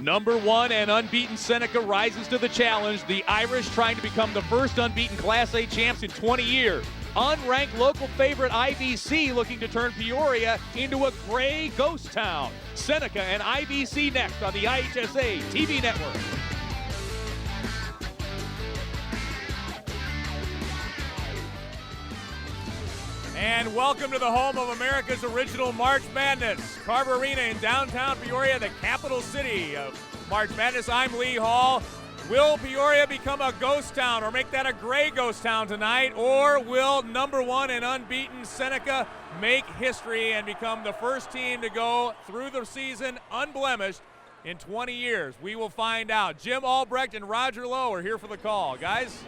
Number 1 and unbeaten Seneca rises to the challenge. The Irish trying to become the first unbeaten Class A champs in 20 years. Unranked local favorite IVC looking to turn Peoria into a gray ghost town. Seneca and IVC next on the IHSA TV network. And welcome to the home of America's original March Madness. Carver Arena in downtown Peoria, the capital city of March Madness. I'm Lee Hall. Will Peoria become a ghost town or make that a gray ghost town tonight? Or will number 1 and unbeaten Seneca make history and become the first team to go through the season unblemished in 20 years? We will find out. Jim Albrecht and Roger Lowe are here for the call. Guys?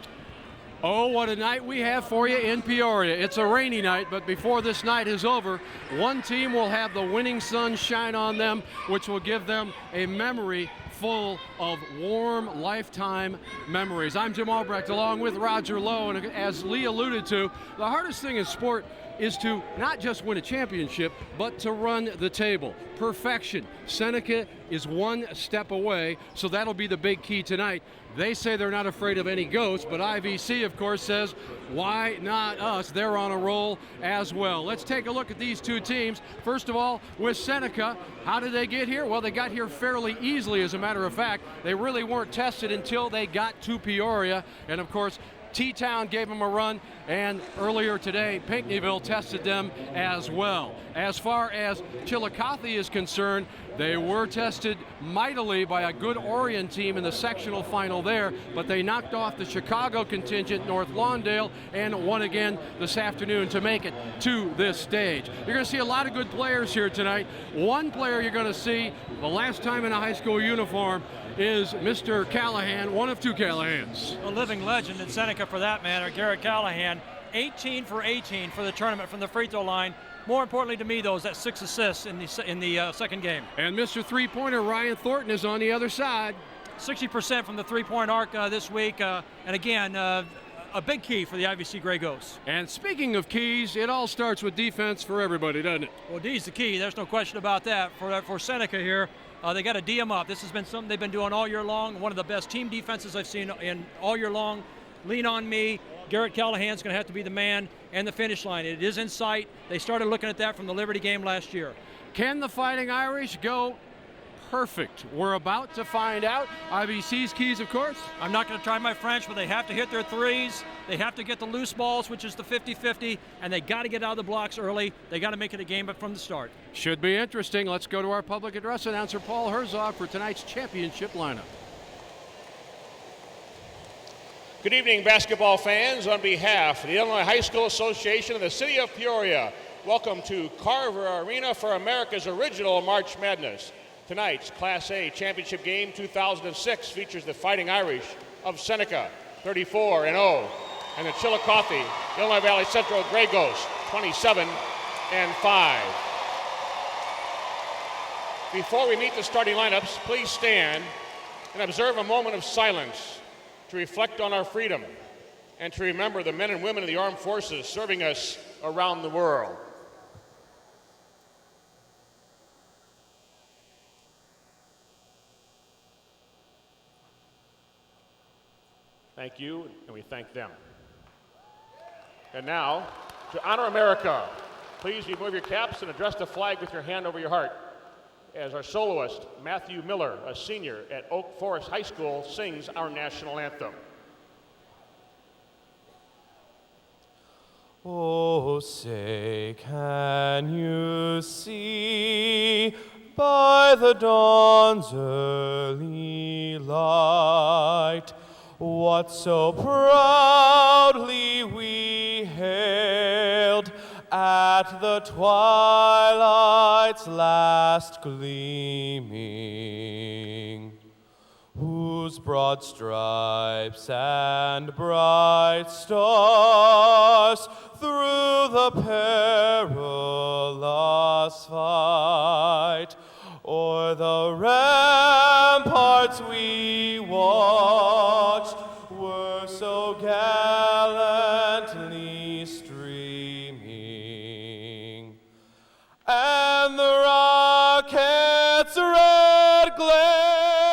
Oh, what a night we have for you in Peoria. It's a rainy night, but before this night is over, one team will have the winning sun shine on them, which will give them a memory full of warm, lifetime memories. I'm Jim Albrecht along with Roger Lowe, and as Lee alluded to, the hardest thing in sport is to not just win a championship, but to run the table. Perfection. Seneca is one step away, so that'll be the big key tonight. They say they're not afraid of any ghosts, but IVC, of course, says, why not us? They're on a roll as well. Let's take a look at these two teams. First of all, with Seneca, how did they get here? Well, they got here fairly easily, as a matter of fact. They really weren't tested until they got to Peoria, and of course, T-Town gave them a run, and earlier today, Pinckneyville tested them as well. As far as Chillicothe is concerned, they were tested mightily by a good Orion team in the sectional final there, but they knocked off the Chicago contingent, North Lawndale, and won again this afternoon to make it to this stage. You're going to see a lot of good players here tonight. One player you're going to see the last time in a high school uniform is Mr. Callahan, one of two Callahans. A living legend in Seneca for that matter, Garrett Callahan, 18 for 18 for the tournament from the free throw line. More importantly to me, though, is that 6 assists in the second game. And Mr. Three-Pointer Ryan Thornton is on the other side. 60% from the three-point arc this week, and again, a big key for the IVC Grey Ghosts. And speaking of keys, it all starts with defense for everybody, doesn't it? Well, D's the key. There's no question about that. For Seneca here, they got to D them up. This has been something they've been doing all year long. One of the best team defenses I've seen in all year long. Lean on me. Garrett Callahan's going to have to be the man and the finish line. It is in sight. They started looking at that from the Liberty game last year. Can the Fighting Irish go perfect? We're about to find out. IVC's keys, of course. I'm not going to try my French, but they have to hit their threes. They have to get the loose balls, which is the 50-50, and they got to get out of the blocks early. They got to make it a game from the start. Should be interesting. Let's go to our public address announcer, Paul Herzog, for tonight's championship lineup. Good evening, basketball fans. On behalf of the Illinois High School Association of the City of Peoria, welcome to Carver Arena for America's original March Madness. Tonight's Class A championship game 2006 features the Fighting Irish of Seneca, 34-0, and the Chillicothe, Illinois Valley Central Grey Ghosts, 27-5. Before we meet the starting lineups, please stand and observe a moment of silence to reflect on our freedom and to remember the men and women of the armed forces serving us around the world. Thank you, and we thank them. And now, to honor America, please remove your caps and address the flag with your hand over your heart as our soloist, Matthew Miller, a senior at Oak Forest High School, sings our national anthem. Oh, say, can you see by the dawn's early light what so proudly we hailed at the twilight's last gleaming, whose broad stripes and bright stars through the perilous fight o'er the ramparts we watched were so gallantly streaming, and the rocket's red glare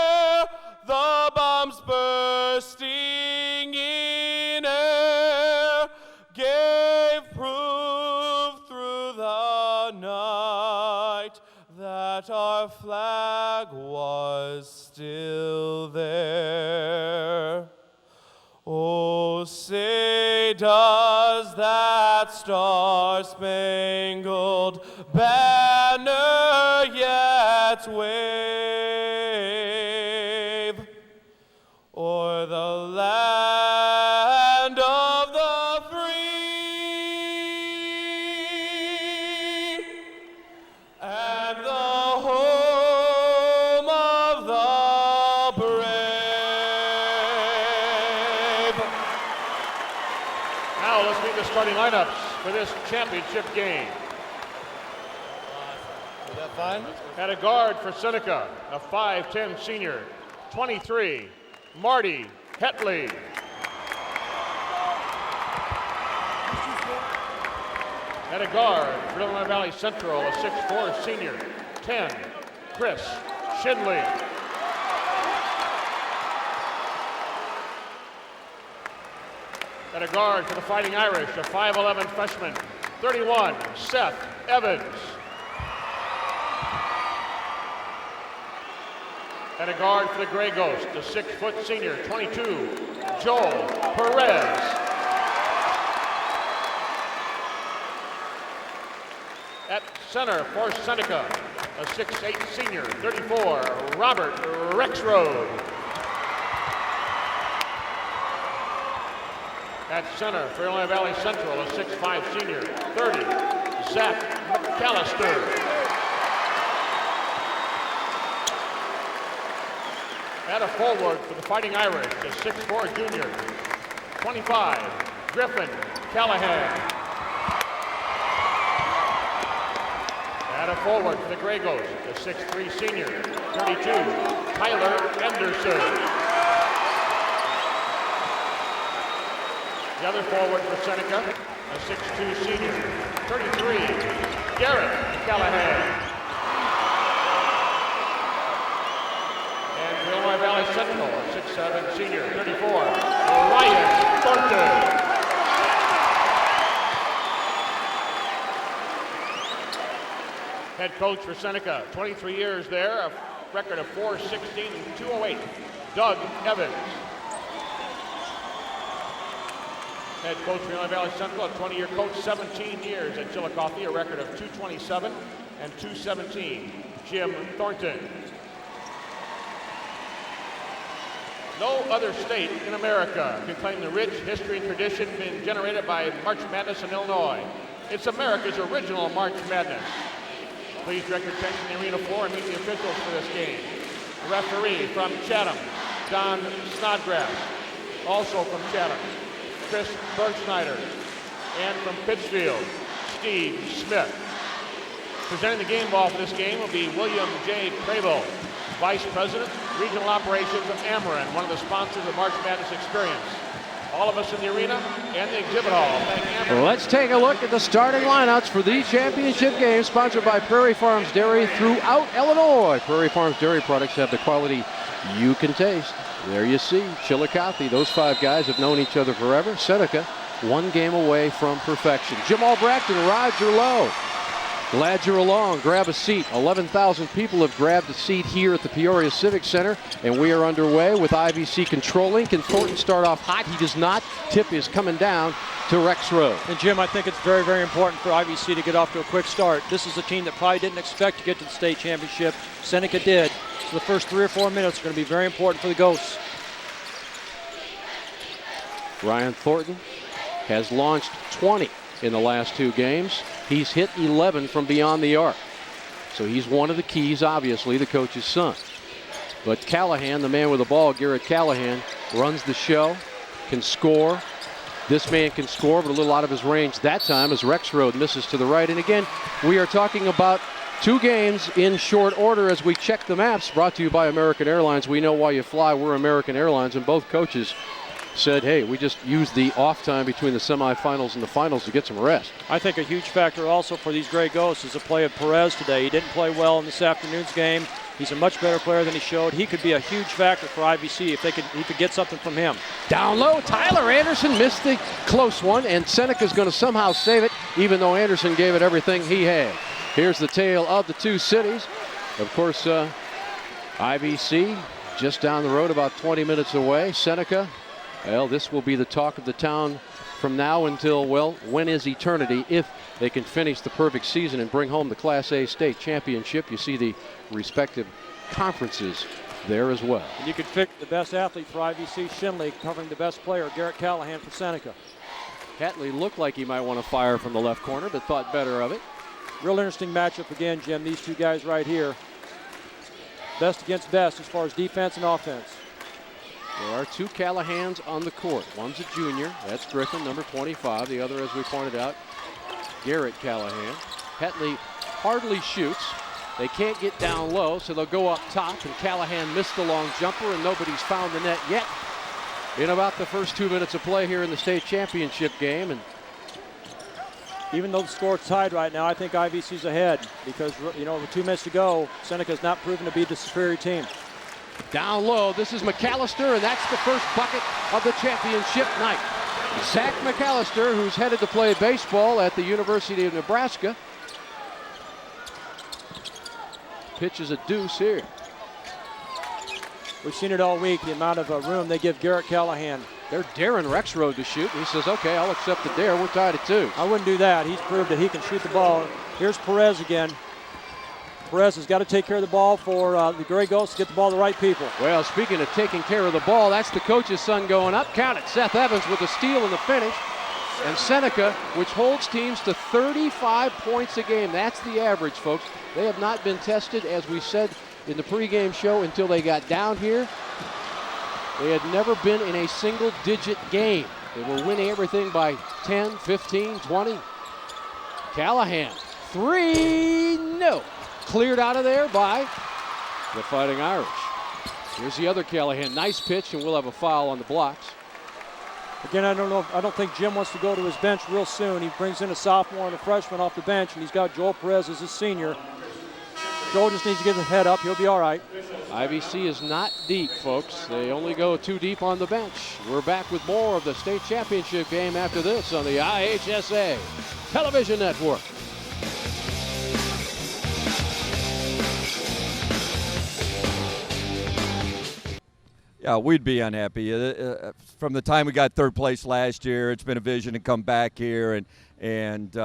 flag was still there. Oh, say does that star-spangled banner yet wave o'er the land of the free and the home of the brave? Now let's meet the starting lineups for this championship game. Is that fine? At a guard for Seneca, a 5'10 senior, 23, Marty Hetelle. At a guard for Illinois Valley Central, a 6'4 senior, 10, Chris Shinley. At a guard for the Fighting Irish, a 5'11 freshman, 31, Seth Evans. At a guard for the Grey Ghost, a 6-foot senior, 22, Joel Perez. At center for Seneca, a 6'8 senior, 34, Robert Kreps. At center for Illinois Valley Central, a 6'5 senior, 30, Zach McAllister. At a forward for the Fighting Irish, a 6'4 junior, 25, Griffan Callahan. At a forward for the Grey Ghost, a 6'3 senior, 32, Tyler Anderson. The other forward for Seneca, a 6'2 senior, 33, Garrett Callahan. And for Illinois Valley Central, a 6'7 senior, 34, Bryant Thornton. Head coach for Seneca, 23 years there, a record of 416 and 208, Doug Evans. Head coach for Illinois Valley Central, a 20-year coach, 17 years at Chillicothe, a record of 227 and 217, Jim Thornton. No other state in America can claim the rich history and tradition being generated by March Madness in Illinois. It's America's original March Madness. Please direct your attention to the arena floor and meet the officials for this game. The referee from Chatham, Don Snodgrass. Also from Chatham, Chris Bergschneider. And from Pittsfield, Steve Smith. Presenting the game ball for this game will be William J. Crable, Vice President, Regional Operations of Ameren, one of the sponsors of the March Madness Experience. All of us in the arena and the exhibit hall. Thank Ameren. Let's take a look at the starting lineups for the championship game, sponsored by Prairie Farms Dairy throughout Illinois. Prairie Farms Dairy products have the quality you can taste. There you see Chillicothe. Those five guys have known each other forever. Seneca, one game away from perfection. Jim Albrecht and Roger Lowe. Glad you're along. Grab a seat. 11,000 people have grabbed a seat here at the Peoria Civic Center, and we are underway with IVC controlling. Can Thornton start off hot? He does not. Tip is coming down to Rex Road. And Jim, I think it's very, very important for IVC to get off to a quick start. This is a team that probably didn't expect to get to the state championship. Seneca did. So the first 3 or 4 minutes are going to be very important for the Ghosts. Ryan Thornton has launched 20 in the last 2 games. He's hit 11 from beyond the arc. So he's one of the keys, obviously, the coach's son. But Callahan, the man with the ball, Garrett Callahan, runs the show, can score. This man can score, but a little out of his range that time as Rex Road misses to the right. And again, we are talking about 2 games in short order as we check the maps. Brought to you by American Airlines. We know why you fly. We're American Airlines, and both coaches said, hey, we just used the off time between the semifinals and the finals to get some rest. I think a huge factor also for these Gray Ghosts is the play of Perez today. He didn't play well in this afternoon's game. He's a much better player than he showed. He could be a huge factor for IVC if he could get something from him. Down low, Tyler Anderson missed the close one, and Seneca's going to somehow save it, even though Anderson gave it everything he had. Here's the tale of the 2 cities. Of course, IVC just down the road, about 20 minutes away. Seneca, well, this will be the talk of the town from now until, well, when is eternity, if they can finish the perfect season and bring home the Class A state championship. You see the respective conferences there as well. And you could pick the best athlete for IVC, Shinley, covering the best player, Garrett Callahan for Seneca. Hatley looked like he might want to fire from the left corner, but thought better of it. Real interesting matchup again, Jim. These two guys right here. Best against best as far as defense and offense. There are two Callahans on the court. One's a junior. That's Griffan, number 25. The other, as we pointed out, Garrett Callahan. Hetelle hardly shoots. They can't get down low, so they'll go up top, and Callahan missed the long jumper, and nobody's found the net yet in about the first 2 minutes of play here in the state championship game. And even though the score is tied right now, I think IVC's ahead because, you know, with 2 minutes to go, Seneca's not proven to be the superior team. Down low, this is McAllister, and that's the first bucket of the championship night. Zach McAllister, who's headed to play baseball at the University of Nebraska, pitches a deuce here. We've seen it all week, the amount of room they give Garrett Callahan. They're daring Rexroad to shoot. He says, okay, I'll accept the dare. We're tied at 2. I wouldn't do that. He's proved that he can shoot the ball. Here's Perez again. Perez has got to take care of the ball for the Gray Ghosts to get the ball to the right people. Well, speaking of taking care of the ball, that's the coach's son going up. Count it. Seth Evans with a steal in the finish. And Seneca, which holds teams to 35 points a game. That's the average, folks. They have not been tested, as we said in the pregame show, until they got down here. They had never been in a single-digit game. They were winning everything by 10, 15, 20. Callahan, 3, no. Cleared out of there by the Fighting Irish. Here's the other Callahan. Nice pitch, and we'll have a foul on the blocks. Again, I don't think Jim wants to go to his bench real soon. He brings in a sophomore and a freshman off the bench, and he's got Joel Perez as his senior. Joel just needs to get his head up. He'll be all right. IVC is not deep, folks. They only go 2 deep on the bench. We're back with more of the state championship game after this on the IHSA Television Network. Yeah, we'd be unhappy. From the time we got 3rd place last year, it's been a vision to come back here, and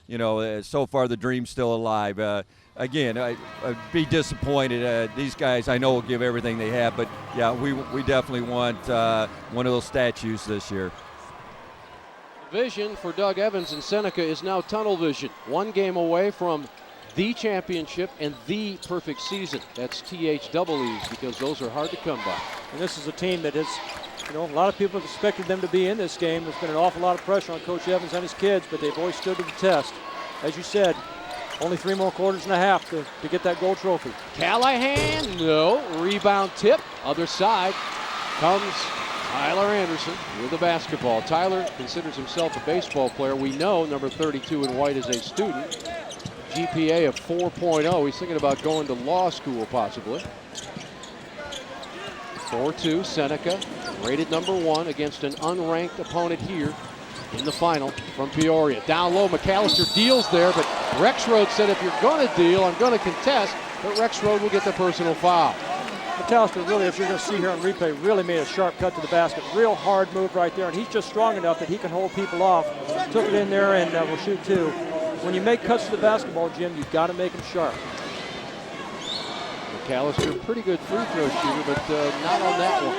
you know, so far the dream's still alive. Again, I'd be disappointed. These guys, I know, will give everything they have, but yeah, we definitely want one of those statues this year. Vision for Doug Evans and Seneca is now tunnel vision. 1 game away from the championship and the perfect season. That's THEEs, because those are hard to come by. And this is a team that has, you know, a lot of people have expected them to be in this game. There's been an awful lot of pressure on Coach Evans and his kids, but they've always stood to the test. As you said, only 3 more quarters and a half to get that gold trophy. Callahan, no. Rebound tip. Other side comes Tyler Anderson with the basketball. Tyler considers himself a baseball player. We know number 32 in white is a student. GPA of 4.0. He's thinking about going to law school possibly. 4-2 Seneca, rated number 1 against an unranked opponent here in the final from Peoria. Down low, McAllister deals there, but Rexroad said if you're going to deal, I'm going to contest, but Rexroad will get the personal foul. McAllister really, if you're going to see here on replay, really made a sharp cut to the basket. Real hard move right there, and he's just strong enough that he can hold people off. Took it in there and will shoot 2. When you make cuts to the basketball, Jim, you've got to make them sharp. McAllister, pretty good free throw shooter, but not on that one.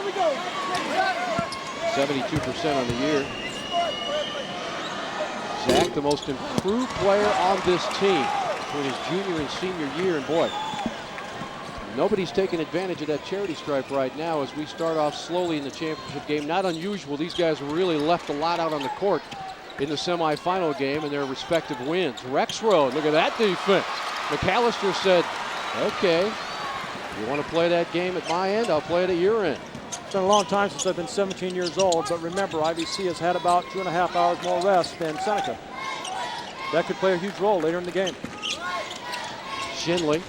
72% on the year. Zach, the most improved player on this team between his junior and senior year, and boy, nobody's taking advantage of that charity stripe right now as we start off slowly in the championship game. Not unusual. These guys really left a lot out on the court in the semifinal game in their respective wins. Rexroad, look at that defense. McAllister said, okay, you want to play that game at my end, I'll play it at your end. It's been a long time since I've been 17 years old, but remember, IVC has had about 2.5 hours more rest than Seneca. That could play a huge role later in the game. Shinley.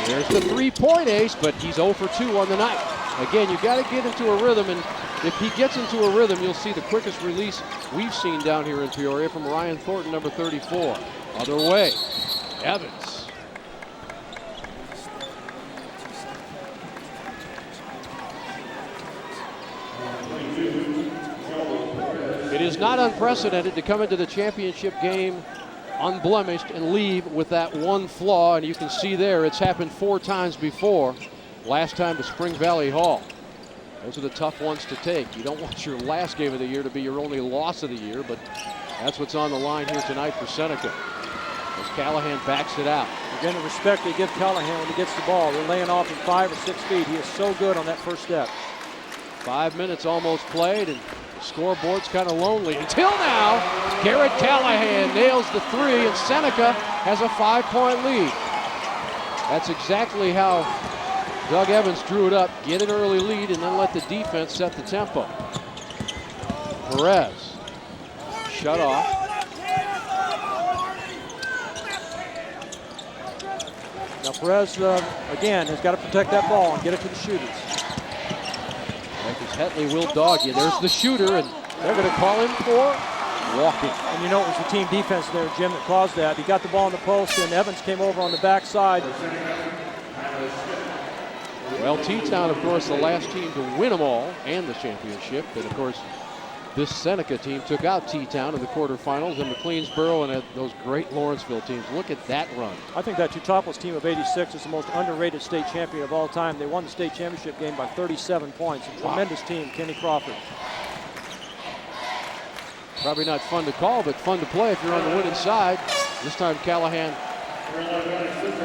There's the 3-point ace, but he's 0 for 2 on the night. Again, you got to get into a rhythm, and if he gets into a rhythm, you'll see the quickest release we've seen down here in Peoria from Ryan Thornton, number 34. Other way, Evans. not unprecedented to come into the championship game unblemished and leave with that one flaw, and you can see there it's happened 4 times before. Last time to Spring Valley Hall. Those are the tough ones to take. You don't want your last game of the year to be your only loss of the year, but that's what's on the line here tonight for Seneca. As Callahan backs it out. Again, the respect they give Callahan when he gets the ball. They're laying off at 5 or 6 feet. He is so good on that first step. 5 minutes almost played, and the scoreboard's kind of lonely. Until now, Garrett Callahan nails the 3, and Seneca has a 5-point lead. That's exactly how Doug Evans drew it up. Get an early lead, and then let the defense set the tempo. Perez, shut off. Now Perez, again, has got to protect that ball and get it to the shooters. Because Hetelle will dog you. There's the shooter, and they're going to call him for walking. And you know it was the team defense there, Jim, that caused that. He got the ball in the post, and Evans came over on the backside. Well, T-Town, of course, the last team to win them all and the championship. And, of course, this Seneca team took out T-Town in the quarterfinals, and McLeansboro and those great Lawrenceville teams. Look at that run. I think that Teutopolis team of '86 is the most underrated state champion of all time. They won the state championship game by 37 points. A tremendous team, Kenny Crawford. Probably not fun to call, but fun to play if you're on the winning side. This time Callahan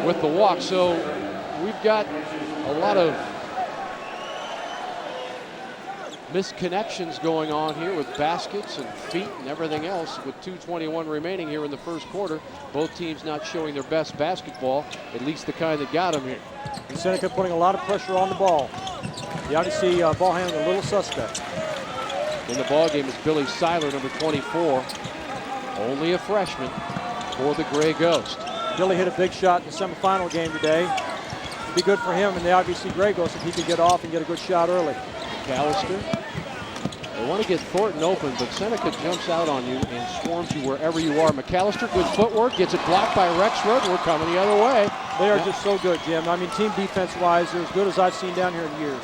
with the walk. So we've got a lot of misconnections going on here with baskets and feet and everything else with 2:21 remaining here in the first quarter. Both teams not showing their best basketball, at least the kind that got them here. And Seneca putting a lot of pressure on the ball. The IVC ball handling a little suspect. In the ball game is Billy Seiler, number 24. Only a freshman for the Gray Ghost. Billy hit a big shot in the semifinal game today. It'd be good for him and the IVC Gray Ghost if he could get off and get a good shot early. McAllister. They want to get Thornton open, but Seneca jumps out on you and swarms you wherever you are. McAllister, good footwork, gets it blocked by Rexroad. We're coming the other way. They are just so good, Jim. I mean, team defense-wise, they're as good as I've seen down here in years.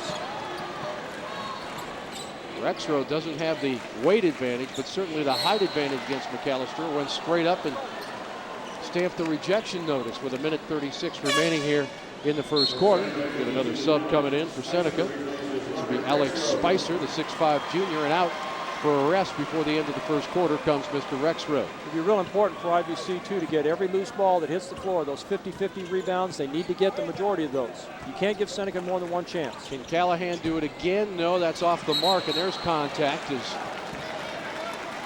Rexroad doesn't have the weight advantage, but certainly the height advantage against McAllister. Went straight up and stamped the rejection notice with 1:36 remaining here in the first quarter. Get another sub coming in for Seneca. This will be Alex Spicer, the 6'5 junior, and out for a rest before the end of the first quarter comes Mr. Rexroad. It'll be real important for IVC, too, to get every loose ball that hits the floor. Those 50-50 rebounds, they need to get the majority of those. You can't give Seneca more than one chance. Can Callahan do it again? No, that's off the mark, and there's contact. As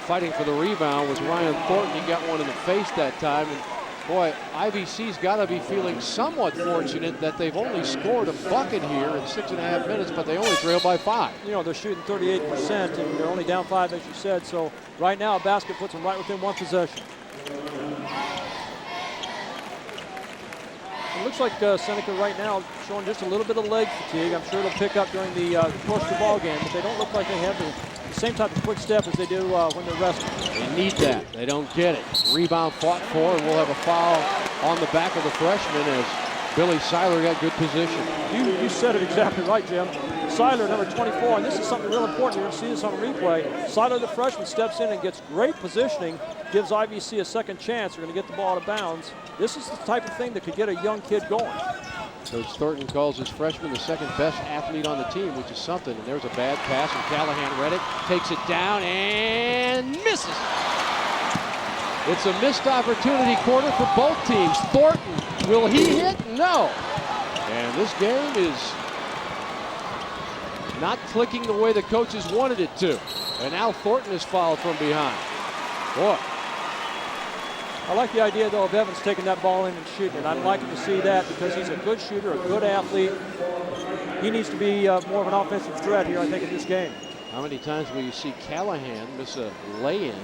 fighting for the rebound was Ryan Thornton. He got one in the face that time. And boy, IVC's got to be feeling somewhat fortunate that they've only scored a bucket here in 6.5 minutes, but they only trail by 5. You know, they're shooting 38%, and they're only down 5, as you said. So right now, a basket puts them right within one possession. It looks like Seneca right now showing just a little bit of leg fatigue. I'm sure they'll pick up during the course of the ball game, but they don't look like they have the same type of quick step as they do when they're resting. They need that. They don't get it. Rebound fought for, and we'll have a foul on the back of the freshman as Billy Seiler got good position. You said it exactly right, Jim. Seiler, number 24, and this is something real important. You're going to see this on a replay. Seiler, the freshman, steps in and gets great positioning, gives IVC a second chance. They're going to get the ball out of bounds. This is the type of thing that could get a young kid going. Coach Thornton calls his freshman the second best athlete on the team, which is something. And there's a bad pass, and Callahan read it, takes it down, and misses. It's a missed opportunity quarter for both teams. Thornton, will he hit? No. And this game is not clicking the way the coaches wanted it to. And now Thornton is fouled from behind. Boy. I like the idea, though, of Evans taking that ball in and shooting it. I'm liking to see that because he's a good shooter, a good athlete. He needs to be more of an offensive threat here, I think, in this game. How many times will you see Callahan miss a lay-in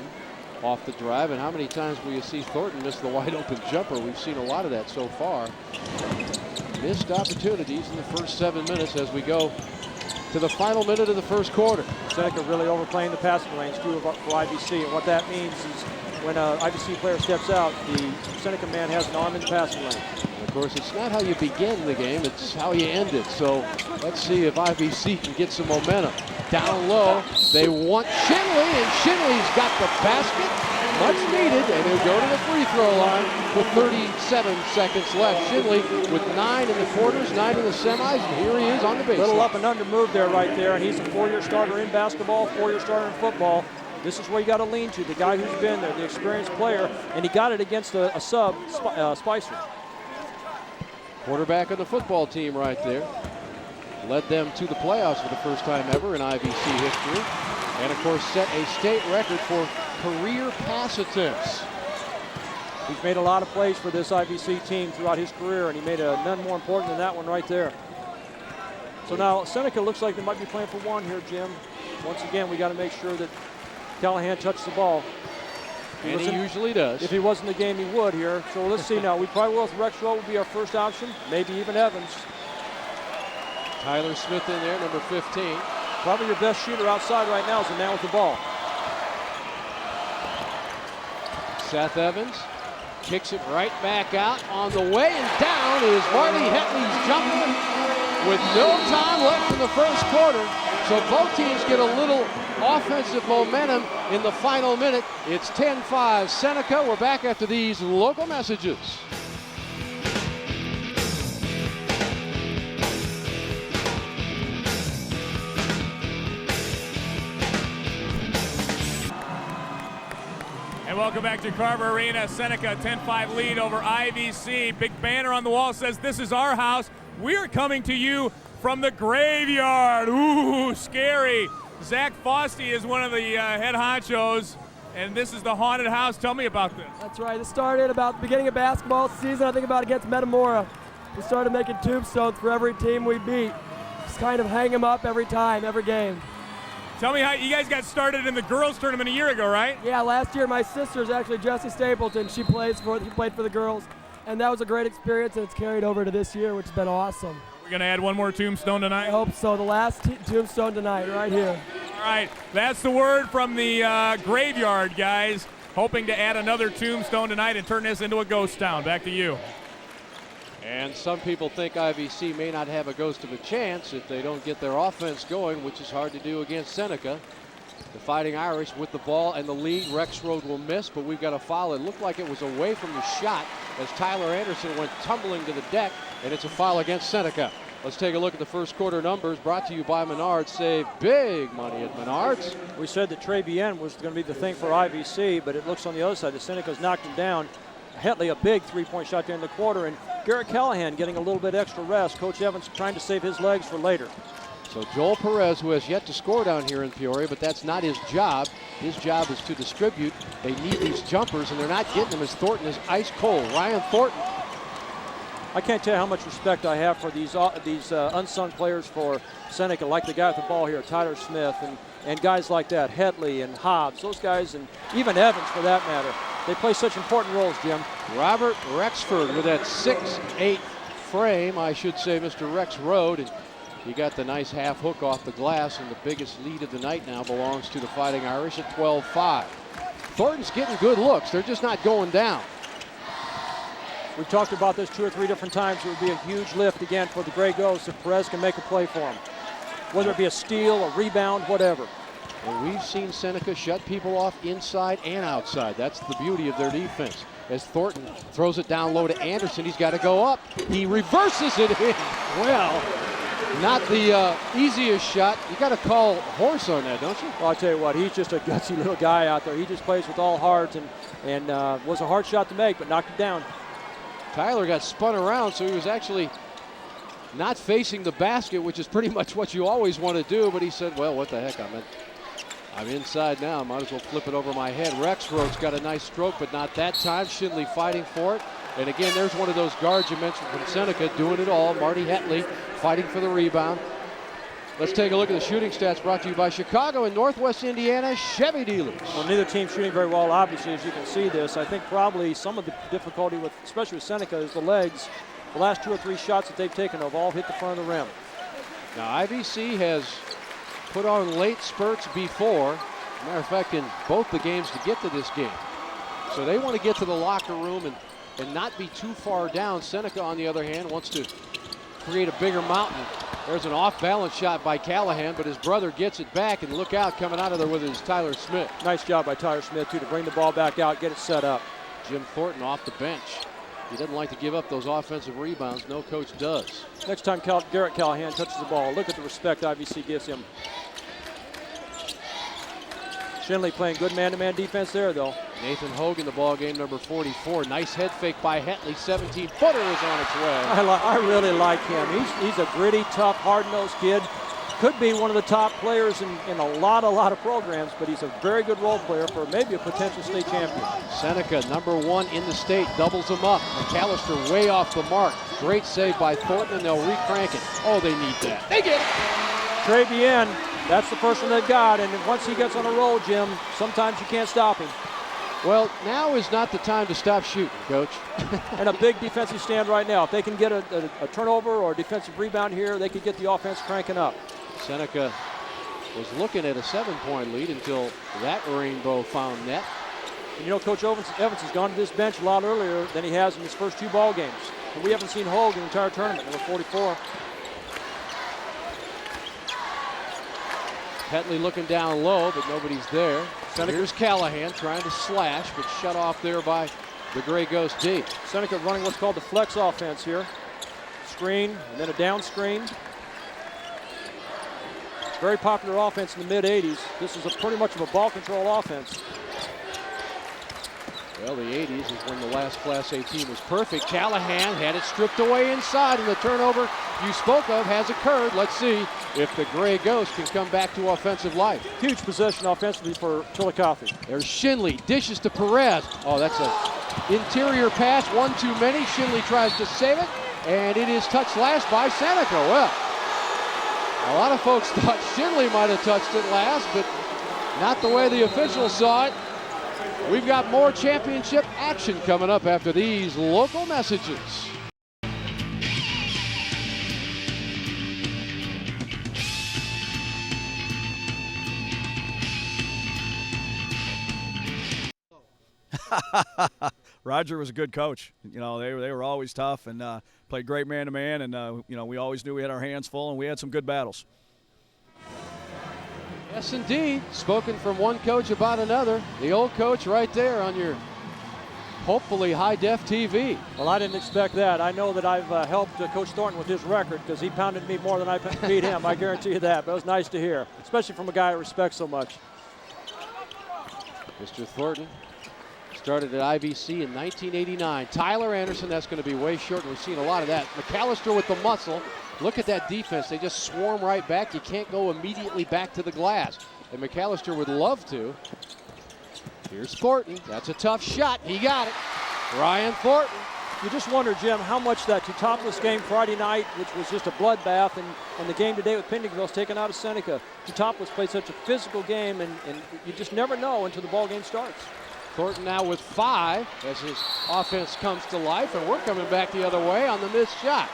off the drive, and how many times will you see Thornton miss the wide-open jumper? We've seen a lot of that so far. Missed opportunities in the first 7 minutes as we go to the final minute of the first quarter. Seneca really overplaying the passing lanes, too, for IVC, and what that means is when an IVC player steps out, the Seneca man has an arm in the passing lane. Of course, it's not how you begin the game, it's how you end it. So let's see if IVC can get some momentum. Down low, they want Shinley, and Shinley's got the basket. Much needed, and he'll go to the free throw line with 37 seconds left. Shinley with 9 in the quarters, 9 in the semis, and here he is on the baseline. Little up and under move there right there, and he's a 4-year starter in basketball, 4-year starter in football. This is where you got to lean to, the guy who's been there, the experienced player, and he got it against a sub, Spicer. Quarterback of the football team right there. Led them to the playoffs for the first time ever in IVC history. And of course set a state record for career pass attempts. He's made a lot of plays for this IVC team throughout his career, and he made none more important than that one right there. So now Seneca looks like they might be playing for one here, Jim. Once again, we got to make sure that Callahan touches the ball. And he usually does. If he wasn't the game, he would here. So let's see now. We probably will. Rexroth will be our first option. Maybe even Evans. Tyler Smith in there, number 15. Probably your best shooter outside right now is the man with the ball. Seth Evans kicks it right back out. On the way and down is Marty. Hettelle's jumping with no time left in the first quarter. So both teams get a little offensive momentum in the final minute. It's 10-5 Seneca. We're back after these local messages. And welcome back to Carver Arena. Seneca 10-5 lead over IVC. Big banner on the wall says, "This is our house. We're coming to you from the graveyard." Ooh, scary. Zach Fosty is one of the head honchos, and this is the haunted house. Tell me about this. That's right. This started about the beginning of basketball season, I think about against Metamora. We started making tombstones for every team we beat. Just kind of hang them up every time, every game. Tell me how you guys got started in the girls tournament a year ago, right? Yeah, last year my sister's actually Jessie Stapleton. She played for the girls, and that was a great experience, and it's carried over to this year, which has been awesome. We're going to add one more tombstone tonight? I hope so. The last tombstone tonight, right here. All right, that's the word from the graveyard, guys. Hoping to add another tombstone tonight and turn this into a ghost town. Back to you. And some people think IVC may not have a ghost of a chance if they don't get their offense going, which is hard to do against Seneca. The Fighting Irish with the ball and the lead. Rexroth will miss, but we've got a foul. It looked like it was away from the shot as Tyler Anderson went tumbling to the deck, and it's a foul against Seneca. Let's take a look at the first quarter numbers brought to you by Menards. Save big money at Menards. We said that Trey Bien was going to be the thing for IVC, but it looks on the other side that Seneca's knocked him down. Hetelle a big three-point shot there in the quarter, and Garrett Callahan getting a little bit extra rest. Coach Evans trying to save his legs for later. So Joel Perez, who has yet to score down here in Peoria, but that's not his job. His job is to distribute. They need these jumpers, and they're not getting them as Thornton is ice cold. Ryan Thornton. I can't tell you how much respect I have for these unsung players for Seneca, like the guy with the ball here, Tyler Smith, and guys like that, Hetelle and Hobbs, those guys, and even Evans for that matter. They play such important roles, Jim. Robert Rexford with that 6'8" frame, I should say, Mr. Rexroth, and he got the nice half hook off the glass, and the biggest lead of the night now belongs to the Fighting Irish at 12-5. Thornton's getting good looks. They're just not going down. We've talked about this 2 or 3 different times. It would be a huge lift again for the Grey Ghosts if Perez can make a play for him. Whether it be a steal, a rebound, whatever. And we've seen Seneca shut people off inside and outside. That's the beauty of their defense. As Thornton throws it down low to Anderson, he's got to go up. He reverses it in. Well, not the easiest shot. You got to call horse on that, don't you? Well, I'll tell you what, he's just a gutsy little guy out there. He just plays with all heart, and was a hard shot to make, but knocked it down. Tyler got spun around, so he was actually not facing the basket, which is pretty much what you always want to do, but he said, well, what the heck, I'm inside now. Might as well flip it over my head. Rexroth's got a nice stroke, but not that time. Shinley fighting for it. And again, there's one of those guards you mentioned from Seneca doing it all. Marty Hetelle fighting for the rebound. Let's take a look at the shooting stats brought to you by Chicago and Northwest Indiana Chevy dealers. Well, neither team shooting very well, obviously, as you can see this. I think probably some of the difficulty with, especially with Seneca, is the legs. The last 2 or 3 shots that they've taken have all hit the front of the rim. Now, IVC has put on late spurts before. Matter of fact, in both the games to get to this game. So they want to get to the locker room and and not be too far down. Seneca, on the other hand, wants to create a bigger mountain. There's an off-balance shot by Callahan, but his brother gets it back, and look out, coming out of there with it is Tyler Smith. Nice job by Tyler Smith, too, to bring the ball back out, get it set up. Jim Thornton off the bench. He doesn't like to give up those offensive rebounds. No coach does. Next time Garrett Callahan touches the ball, look at the respect IVC gives him. Shinley playing good man-to-man defense there, though. Nathan Hogan, the ball game, number 44. Nice head fake by Hetelle. 17-footer is on its way. I really like him. He's a gritty, tough, hard-nosed kid. Could be one of the top players in a lot of programs, but he's a very good role player for maybe a potential state champion. Seneca, number 1 in the state, doubles him up. McAllister way off the mark. Great save by Thornton, and they'll re-crank it. Oh, they need that. They get it. Trey Bien, that's the first one they've got, and once he gets on a roll, Jim, sometimes you can't stop him. Well, now is not the time to stop shooting, Coach. And a big defensive stand right now. If they can get a turnover or a defensive rebound here, they could get the offense cranking up. Seneca was looking at a 7-point lead until that rainbow found net. And you know, Coach Evans has gone to this bench a lot earlier than he has in his first 2 ball games. And we haven't seen Hogue in the entire tournament, number 44. Hetelle looking down low, but nobody's there. Here's Callahan trying to slash, but shut off there by the Gray Ghost D. Seneca running what's called the flex offense here. Screen, and then a down screen. Very popular offense in the mid-'80s. This is pretty much of a ball control offense. Well, the 80s is when the last Class A team was perfect. Callahan had it stripped away inside, and the turnover you spoke of has occurred. Let's see if the Gray Ghost can come back to offensive life. Huge possession offensively for Chillicothe. There's Shinley, dishes to Perez. Oh, that's an interior pass, one too many. Shinley tries to save it, and it is touched last by Seneca. Well, a lot of folks thought Shinley might have touched it last, but not the way the officials saw it. We've got more championship action coming up after these local messages. Roger was a good coach. You know, they were always tough and played great man-to-man, and you know, we always knew we had our hands full, and we had some good battles. Yes, indeed. Spoken from one coach about another. The old coach right there on your hopefully high-def TV. Well, I didn't expect that. I know that I've helped Coach Thornton with his record because he pounded me more than I beat him. I guarantee you that. But it was nice to hear, especially from a guy I respect so much. Mr. Thornton started at IVC in 1989. Tyler Anderson, that's going to be way short, and we've seen a lot of that. McAllister with the muscle. Look at that defense. They just swarm right back. You can't go immediately back to the glass. And McAllister would love to. Here's Thornton. That's a tough shot. He got it. Ryan Thornton. You just wonder, Jim, how much that Teutopolis game Friday night, which was just a bloodbath, and the game today with Pinckneyville is taken out of Seneca. Teutopolis played such a physical game, and you just never know until the ball game starts. Thornton now with 5 as his offense comes to life, and we're coming back the other way on the missed shot.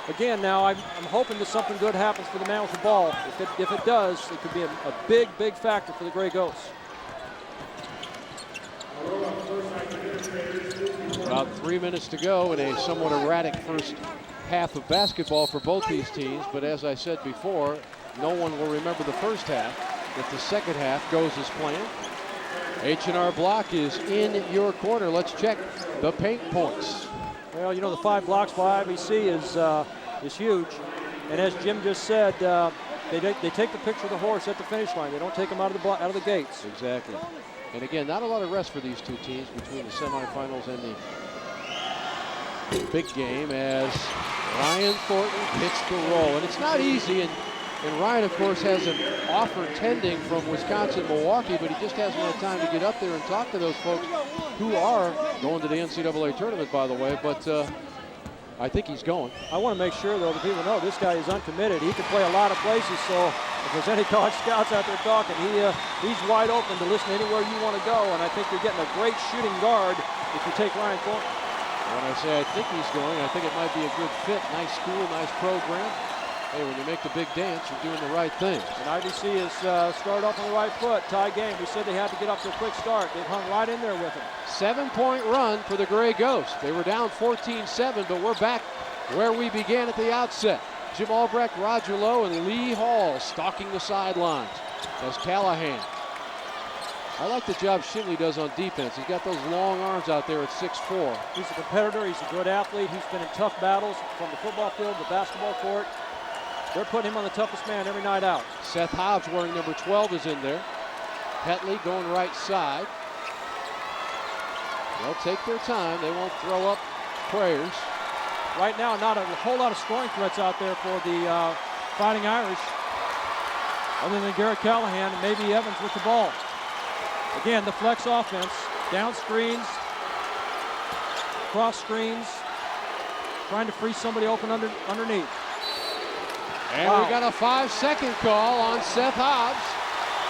Again, now I'm hoping that something good happens for the man with the ball. If it does, it could be a big factor for the Gray Ghosts. About 3 minutes to go in a somewhat erratic first half of basketball for both these teams, but as I said before, no one will remember the first half if the second half goes as planned. H&R Block is in your corner. Let's check the paint points. Well, you know, the 5 blocks by IVC is huge. And as Jim just said, they take the picture of the horse at the finish line. They don't take him out of the gates. Exactly. And again, not a lot of rest for these two teams between the semifinals and the big game as Ryan Thornton hits the roll. And it's not easy, and Ryan, of course, has an offer tending from Wisconsin, Milwaukee, but he just hasn't had time to get up there and talk to those folks who are going to the NCAA tournament, by the way, but I think he's going. I want to make sure, though, that people know this guy is uncommitted. He can play a lot of places, so if there's any college scouts out there talking, he's wide open to listen anywhere you want to go, and I think you're getting a great shooting guard if you take Ryan Thornton. When I say I think he's going, I think it might be a good fit. Nice school, nice program. Hey, when you make the big dance, you're doing the right thing. And IVC has started off on the right foot. Tie game. We said they had to get off to a quick start. They've hung right in there with them. 7-point run for the Gray Ghost. They were down 14-7, but we're back where we began at the outset. Jim Albrecht, Roger Lowe, and Lee Hall stalking the sidelines as Callahan. I like the job Shinley does on defense. He's got those long arms out there at 6'4". He's a competitor. He's a good athlete. He's been in tough battles from the football field to the basketball court. They're putting him on the toughest man every night out. Seth Hobbs wearing number 12 is in there. Hetelle going right side. They'll take their time. They won't throw up prayers. Right now, not a whole lot of scoring threats out there for the Fighting Irish, other than Garrett Callahan and maybe Evans with the ball. Again, the flex offense, down screens, cross screens, trying to free somebody open underneath. And we got a 5-second call on Seth Hobbs.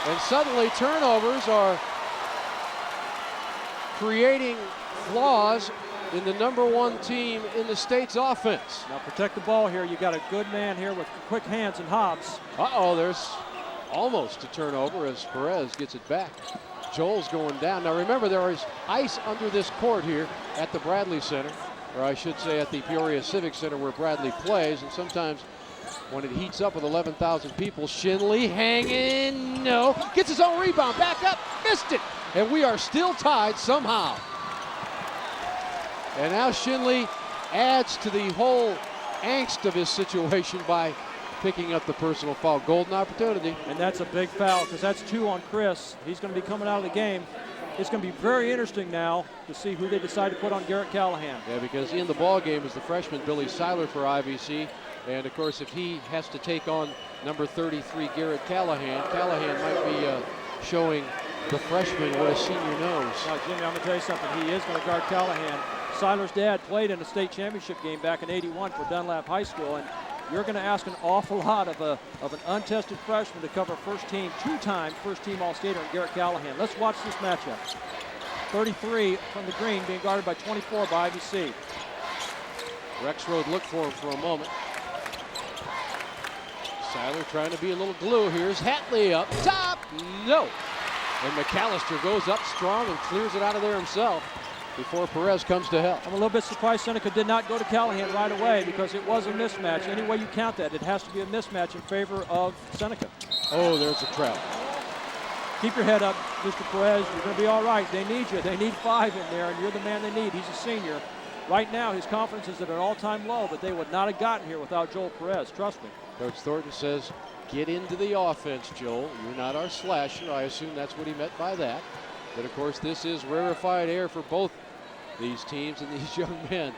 And suddenly turnovers are creating flaws in the #1 team in the state's offense. Now protect the ball here. You got a good man here with quick hands in Hobbs. Uh-oh, there's almost a turnover as Perez gets it back. Joel's going down. Now remember, there is ice under this court here at the Bradley Center, or I should say at the Peoria Civic Center where Bradley plays, and sometimes when it heats up with 11,000 people, Shinley hanging, no, gets his own rebound, back up, missed it, and we are still tied somehow. And now Shinley adds to the whole angst of his situation by picking up the personal foul. Golden opportunity. And that's a big foul because that's 2 on Chris. He's going to be coming out of the game. It's going to be very interesting now to see who they decide to put on Garrett Callahan. Yeah, because in the ball game is the freshman Billy Seiler for IVC. And of course, if he has to take on number 33 Garrett Callahan, Callahan might be showing the freshman what a senior knows. Now, Jimmy, I'm going to tell you something. He is going to guard Callahan. Seiler's dad played in a state championship game back in '81 for Dunlap High School, and you're going to ask an awful lot of an untested freshman to cover first team, 2-time first team All-Stater in Garrett Callahan. Let's watch this matchup. 33 from the green being guarded by 24 by IVC. Rexroad looked for him for a moment. Seiler trying to be a little glue. Here's Hatley up top. No. And McAllister goes up strong and clears it out of there himself before Perez comes to help. I'm a little bit surprised Seneca did not go to Callahan right away because it was a mismatch. Any way you count that, it has to be a mismatch in favor of Seneca. Oh, there's a trap. Keep your head up, Mr. Perez. You're going to be all right. They need you. They need 5 in there, and you're the man they need. He's a senior. Right now, his confidence is at an all-time low, but they would not have gotten here without Joel Perez. Trust me. Coach Thornton says, get into the offense, Joel. You're not our slasher. I assume that's what he meant by that. But, of course, this is rarefied air for both these teams and these young men.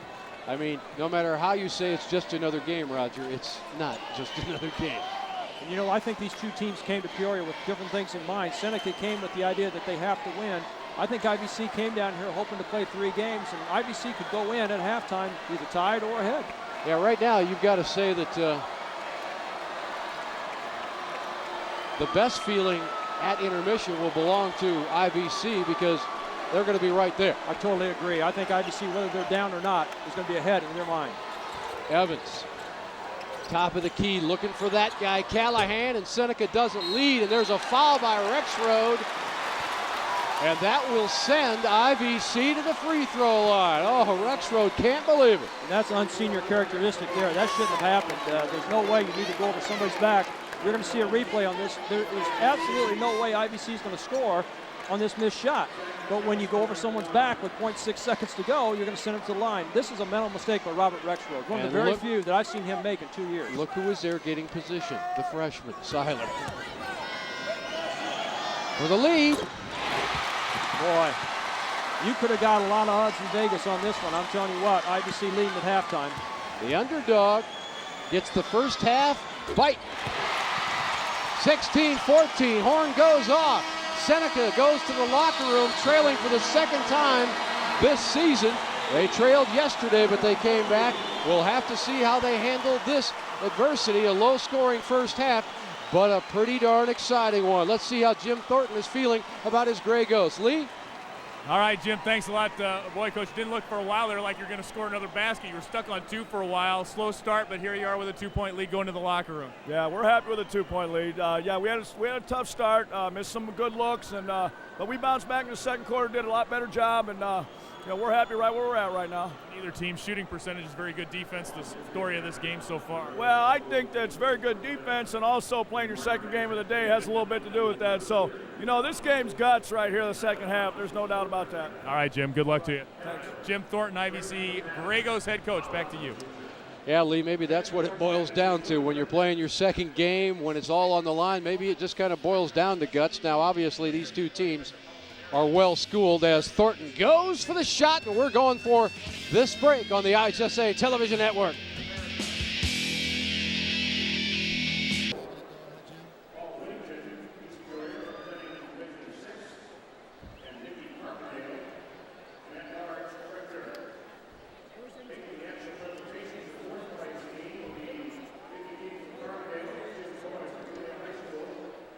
I mean, no matter how you say it's just another game, Roger, it's not just another game. And, you know, I think these two teams came to Peoria with different things in mind. Seneca came with the idea that they have to win. I think IVC came down here hoping to play 3 games, and IVC could go in at halftime either tied or ahead. Yeah, right now you've got to say that the best feeling at intermission will belong to IVC because they're going to be right there. I totally agree. I think IVC, whether they're down or not, is going to be ahead in their mind. Evans, top of the key, looking for that guy, Callahan, and Seneca doesn't lead, and there's a foul by Rexroad, and that will send IVC to the free throw line. Oh, Rexroad can't believe it. And that's an unsenior characteristic there. That shouldn't have happened. There's no way you need to go over somebody's back. You're going to see a replay on this. There is absolutely no way IVC is going to score on this missed shot. But when you go over someone's back with 0.6 seconds to go, you're going to send it to the line. This is a mental mistake by Robert Rexroad. One of the very few that I've seen him make in 2 years. Look who is there getting position. The freshman, Seiler. For the lead. Boy, you could have got a lot of odds in Vegas on this one. I'm telling you what, IVC leading at halftime. The underdog gets the first half bite. 16-14, horn goes off. Seneca goes to the locker room trailing for the second time this season. They trailed yesterday, but they came back. We'll have to see how they handle this adversity, a low-scoring first half, but a pretty darn exciting one. Let's see how Jim Thornton is feeling about his Gray Ghosts. Lee? All right, Jim, thanks a lot. Boy, Coach, didn't look for a while there like you're going to score another basket. You were stuck on 2 for a while. Slow start, but here you are with a 2-point lead going to the locker room. Yeah, we're happy with a 2-point lead. Yeah, we had a tough start, missed some good looks, and but we bounced back in the second quarter, did a lot better job, and we're happy right where we're at right now. Neither team's shooting percentage is very good defense, the story of this game so far. Well, I think that's very good defense, and also playing your second game of the day has a little bit to do with that. So, this game's guts right here in the second half. There's no doubt about that. All right, Jim, good luck to you. Thanks. Jim Thornton, IVC, Borrego's head coach, back to you. Yeah, Lee, maybe that's what it boils down to. When you're playing your second game, when it's all on the line, maybe it just kind of boils down to guts. Now, obviously, these two teams are well schooled as Thornton goes for the shot, and we're going for this break on the IHSA television network.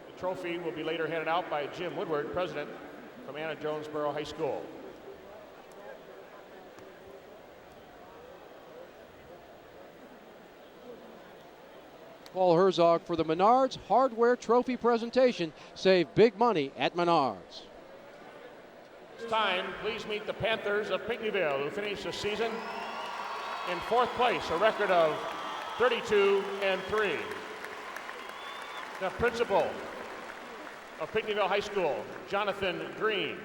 The trophy will be later handed out by Jim Woodward, president from Anna Jonesboro High School. Paul Herzog for the Menards Hardware Trophy presentation. Save big money at Menards. It's time, please meet the Panthers of Pinckneyville, who finished the season in 4th place, a record of 32-3. The principal of Pinckneyville High School, Jonathan Green.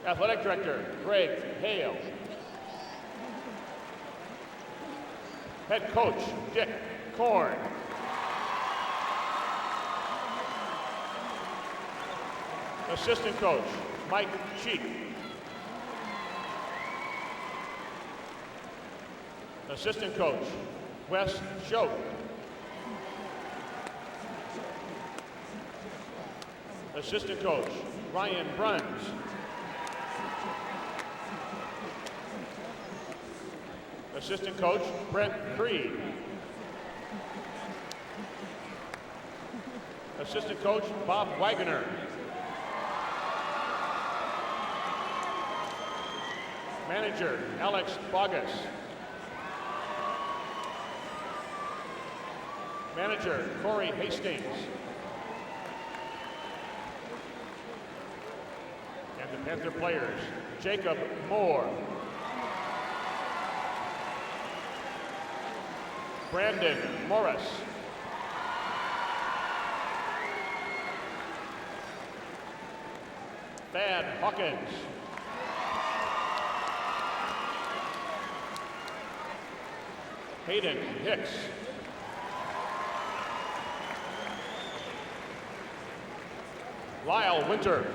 Athletic Director, Greg Hale. Head Coach, Dick Korn. Assistant Coach, Mike Cheek. Assistant Coach, Wes Schote. Assistant Coach, Ryan Bruns. Assistant Coach, Brent Creed. Assistant Coach, Bob Wagoner. Manager, Alex Bogus. Manager, Corey Hastings. And the Panther players, Jacob Moore. Brandon Morris. Thad Hawkins. Hayden Hicks. Lyle Winter.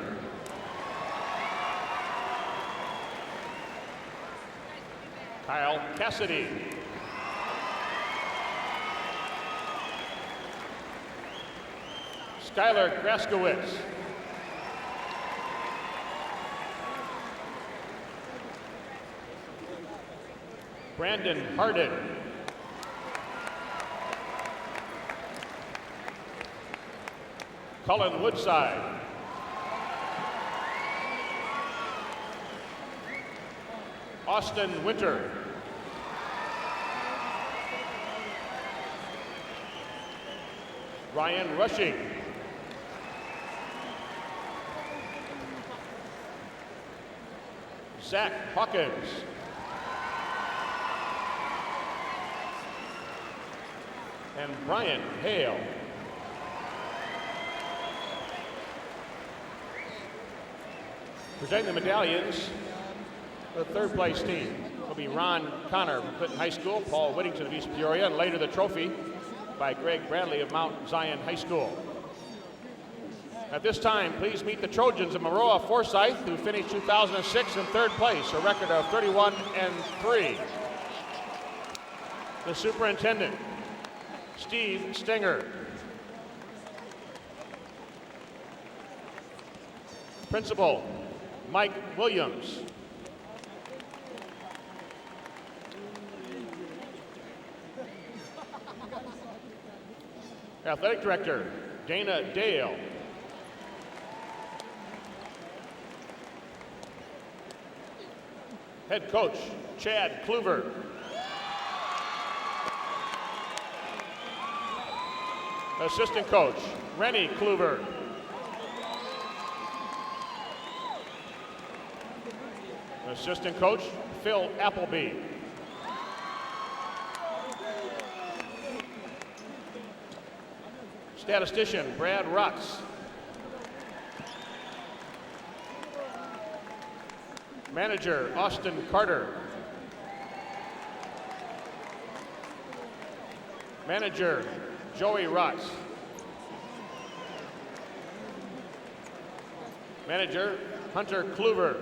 Kyle Cassity. Skylar Graskowitz. Brandon Hardin. Cullen Woodside. Austin Winter. Ryan Rushing. Zach Hawkins. And Bryant Hale. Presenting the medallions, the 3rd place team will be Ron Connor from Clinton High School, Paul Whittington of East Peoria, and later the trophy by Greg Bradley of Mount Zion High School. At this time, please meet the Trojans of Maroa Forsyth, who finished 2006 in 3rd place, a record of 31-3. The superintendent, Steve Stinger. Principal, Mike Williams. Athletic Director, Dana Dale. Head coach, Chad Kluver. Assistant coach, Rennie Kluver. Assistant coach, Phil Appleby. Statistician, Brad Rutz. Manager, Austin Carter. Manager, Joey Rutz. Manager, Hunter Kluver.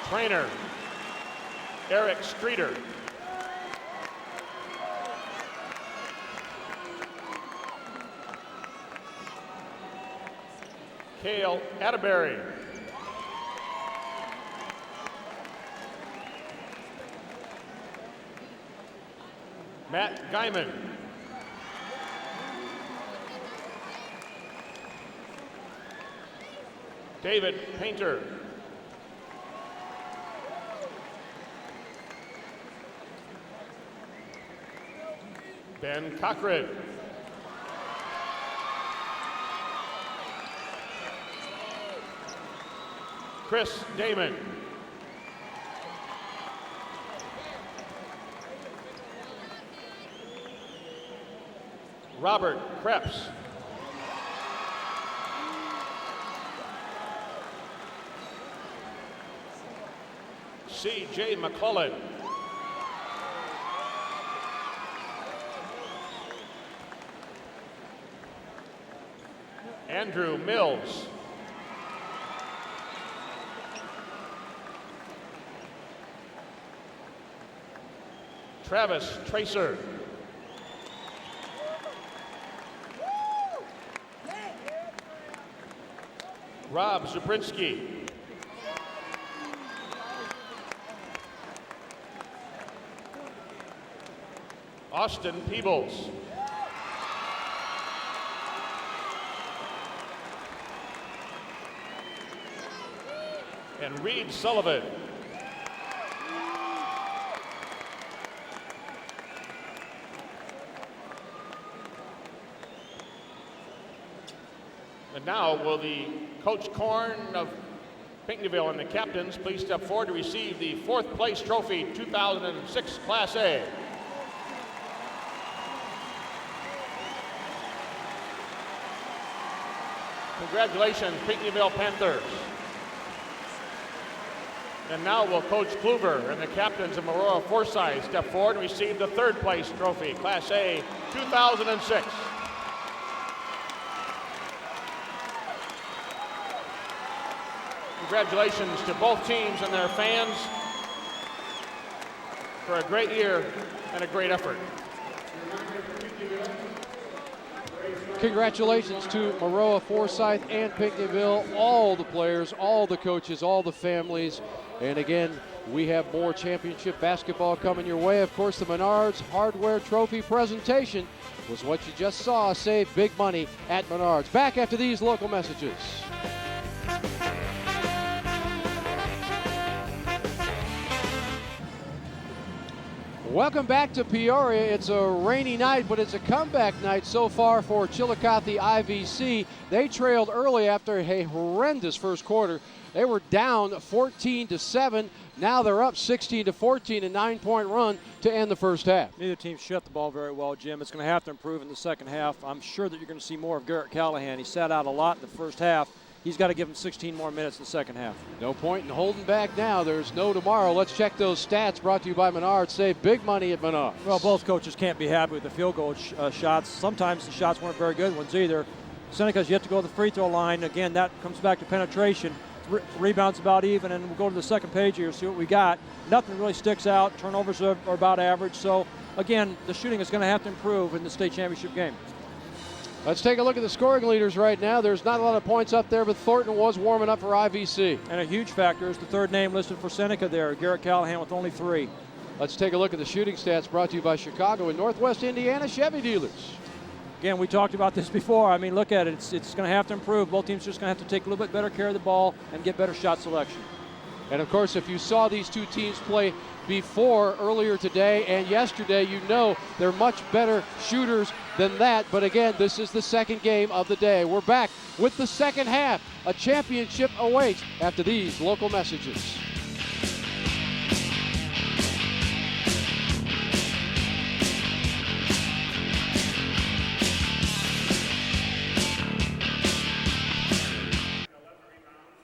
Trainer, Eric Streeter. Cale Atterbury. Matt Guymon. David Painter. Ben Cochran. Chris Damon. Robert Kreps. C.J. McClellan. Andrew Mills. Travis Tracer. Rob Czuprynski. Austin Peebles. And Reed Sullivan. And now will the Coach Korn of Pinckneyville and the captains please step forward to receive the 4th place trophy 2006 Class A. Congratulations, Pinckneyville Panthers. And now will Coach Kluver and the captains of Maroa Forsyth step forward and receive the 3rd place trophy, Class A 2006. Congratulations to both teams and their fans for a great year and a great effort. Congratulations to Maroa Forsyth and Pinckneyville, all the players, all the coaches, all the families. And again, we have more championship basketball coming your way. Of course, the Menards Hardware Trophy presentation was what you just saw. Save big money at Menards. Back after these local messages. Welcome back to Peoria. It's a rainy night, but it's a comeback night so far for Chillicothe IVC. They trailed early after a horrendous first quarter. They were down 14-7. Now they're up 16-14, a 9-point run to end the first half. Neither team shut the ball very well, Jim. It's going to have to improve in the second half. I'm sure that you're going to see more of Garrett Callahan. He sat out a lot in the first half. He's got to give him 16 more minutes in the second half. No point in holding back now. There's no tomorrow. Let's check those stats brought to you by Menards. Save big money at Menards. Well, both coaches can't be happy with the field goal shots. Sometimes the shots weren't very good ones either. Seneca's yet to go to the free throw line. Again, that comes back to penetration. Rebounds about even, and we'll go to the second page here, see what we got. Nothing really sticks out. Turnovers are about average. So, again, the shooting is going to have to improve in the state championship game. Let's take a look at the scoring leaders right now. There's not a lot of points up there, but Thornton was warming up for IVC. And a huge factor is the third name listed for Seneca there, Garrett Callahan with only 3. Let's take a look at the shooting stats brought to you by Chicago and Northwest Indiana Chevy dealers. Again, we talked about this before. I mean, look at it. It's going to have to improve. Both teams are just going to have to take a little bit better care of the ball and get better shot selection. And of course, if you saw these two teams play before, earlier today and yesterday, you know they're much better shooters than that. But again, this is the second game of the day. We're back with the second half. A championship awaits after these local messages.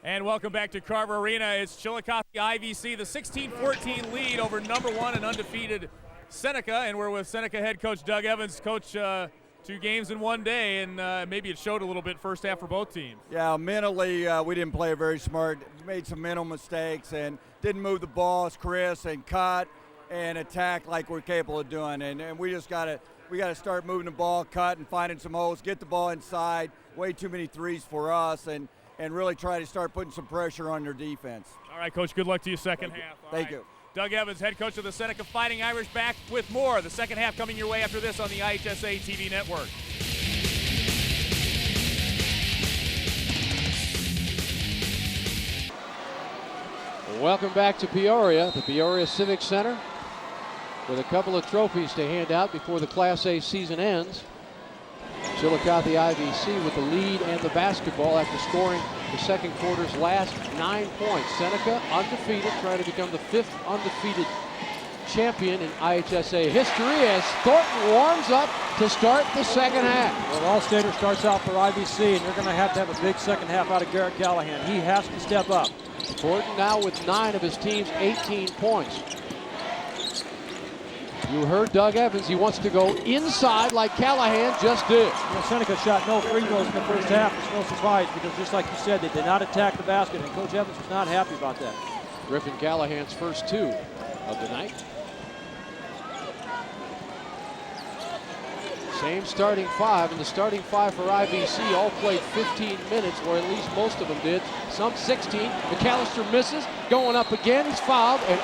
And welcome back to Carver Arena. It's Chillicothe IVC, the 16-14 lead over #1 and undefeated Seneca. And we're with Seneca head coach Doug Evans. Coach, 2 games in one day, and maybe it showed a little bit first half for both teams. Yeah, mentally we didn't play very smart. Made some mental mistakes and didn't move the ball as Chris and cut and attack like we're capable of doing. And we just got to start moving the ball, cut and finding some holes, get the ball inside. Way too many threes for us, and really try to start putting some pressure on their defense. All right, Coach, good luck to you second half. Thank you. Doug Evans, head coach of the Seneca Fighting Irish, back with more. The second half coming your way after this on the IHSA TV network. Welcome back to Peoria, the Peoria Civic Center, with a couple of trophies to hand out before the Class A season ends. Chillicothe IVC with the lead and the basketball after scoring the second quarter's last 9 points. Seneca undefeated, trying to become the 5th undefeated champion in IHSA history as Thornton warms up to start the second half. Well, All-Stater starts out for IVC, and they're going to have a big second half out of Garrett Callahan. He has to step up. Thornton now with 9 of his team's 18 points. You heard Doug Evans. He wants to go inside like Callahan just did. Seneca shot no free throws in the first half. It's no surprise because just like you said, they did not attack the basket, and Coach Evans was not happy about that. Griffan Callahan's first 2 of the night. Same starting 5, and the starting 5 for IVC all played 15 minutes, or at least most of them did. Some 16. McAllister misses, going up again. He's fouled, and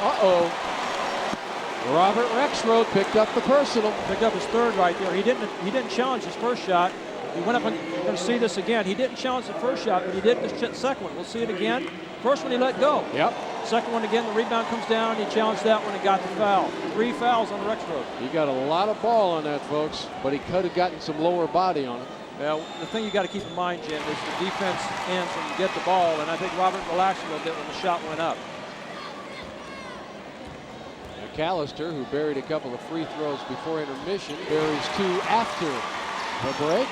Robert Rexroad picked up the personal. Picked up his 3rd right there. He didn't challenge his first shot. He went up and we're going to see this again. He didn't challenge the first shot, but he did the second one. We'll see it again. First one he let go. Yep. Second one again, the rebound comes down. He challenged that one and got the foul. 3 fouls on Rexroad. He got a lot of ball on that, folks, but he could have gotten some lower body on it. Well, the thing you got to keep in mind, Jim, is the defense ends when you get the ball, and I think Robert relaxed a little bit when the shot went up. McAllister, who buried a couple of free throws before intermission, buries 2 after the break.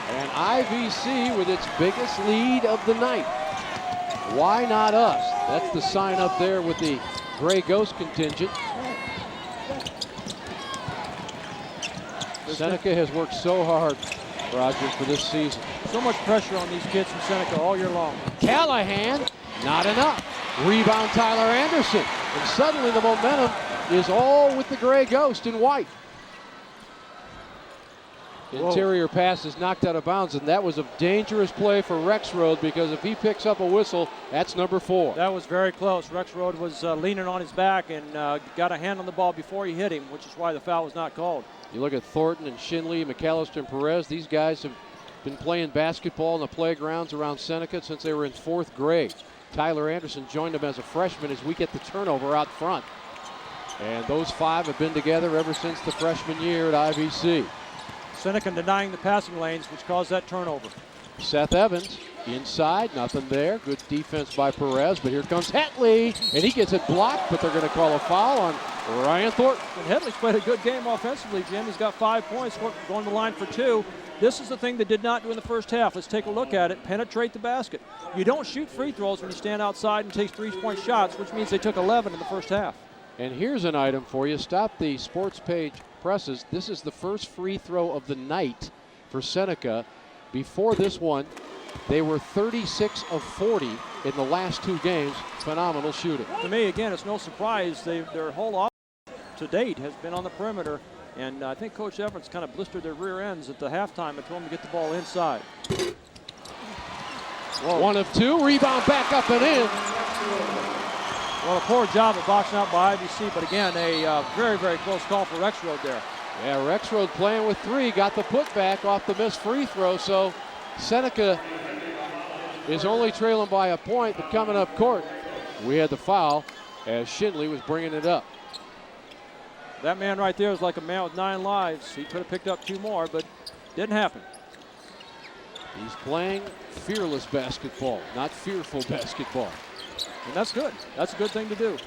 And IVC with its biggest lead of the night. Why not us? That's the sign up there with the Gray Ghost contingent. Seneca has worked so hard, Roger, for this season. So much pressure on these kids from Seneca all year long. Callahan, not enough. Rebound Tyler Anderson. And suddenly the momentum is all with the Gray Ghost in white. Interior pass is knocked out of bounds, and that was a dangerous play for Rexroad because if he picks up a whistle, that's number 4. That was very close. Rexroad was leaning on his back and got a hand on the ball before he hit him, which is why the foul was not called. You look at Thornton and Shinley, McAllister and Perez. These guys have been playing basketball in the playgrounds around Seneca since they were in 4th grade. Tyler Anderson joined them as a freshman as we get the turnover out front. And those 5 have been together ever since the freshman year at IVC. Seneca denying the passing lanes, which caused that turnover. Seth Evans inside, nothing there. Good defense by Perez, but here comes Hetelle, and he gets it blocked, but they're going to call a foul on Ryan Thornton. And Hetley's played a good game offensively, Jim. He's got 5 points, going to the line for 2. This is the thing they did not do in the first half. Let's take a look at it. Penetrate the basket. You don't shoot free throws when you stand outside and take 3-point shots, which means they took 11 in the first half. And here's an item for you. Stop the sports page presses. This is the first free throw of the night for Seneca. Before this one, they were 36 of 40 in the last 2 games. Phenomenal shooting. To me, again, it's no surprise. Their whole offense to date has been on the perimeter. And I think Coach Evans kind of blistered their rear ends at the halftime and told them to get the ball inside. Whoa. 1 of 2, rebound back up and in. Well, a poor job of boxing out by IVC, but again, a very, very close call for Rexroad there. Yeah, Rexroad playing with 3, got the putback off the missed free throw, so Seneca is only trailing by a point, but coming up court, we had the foul as Shinley was bringing it up. That man right there is like a man with 9 lives. He could have picked up 2 more, but didn't happen. He's playing fearless basketball, not fearful basketball. And that's good. That's a good thing to do.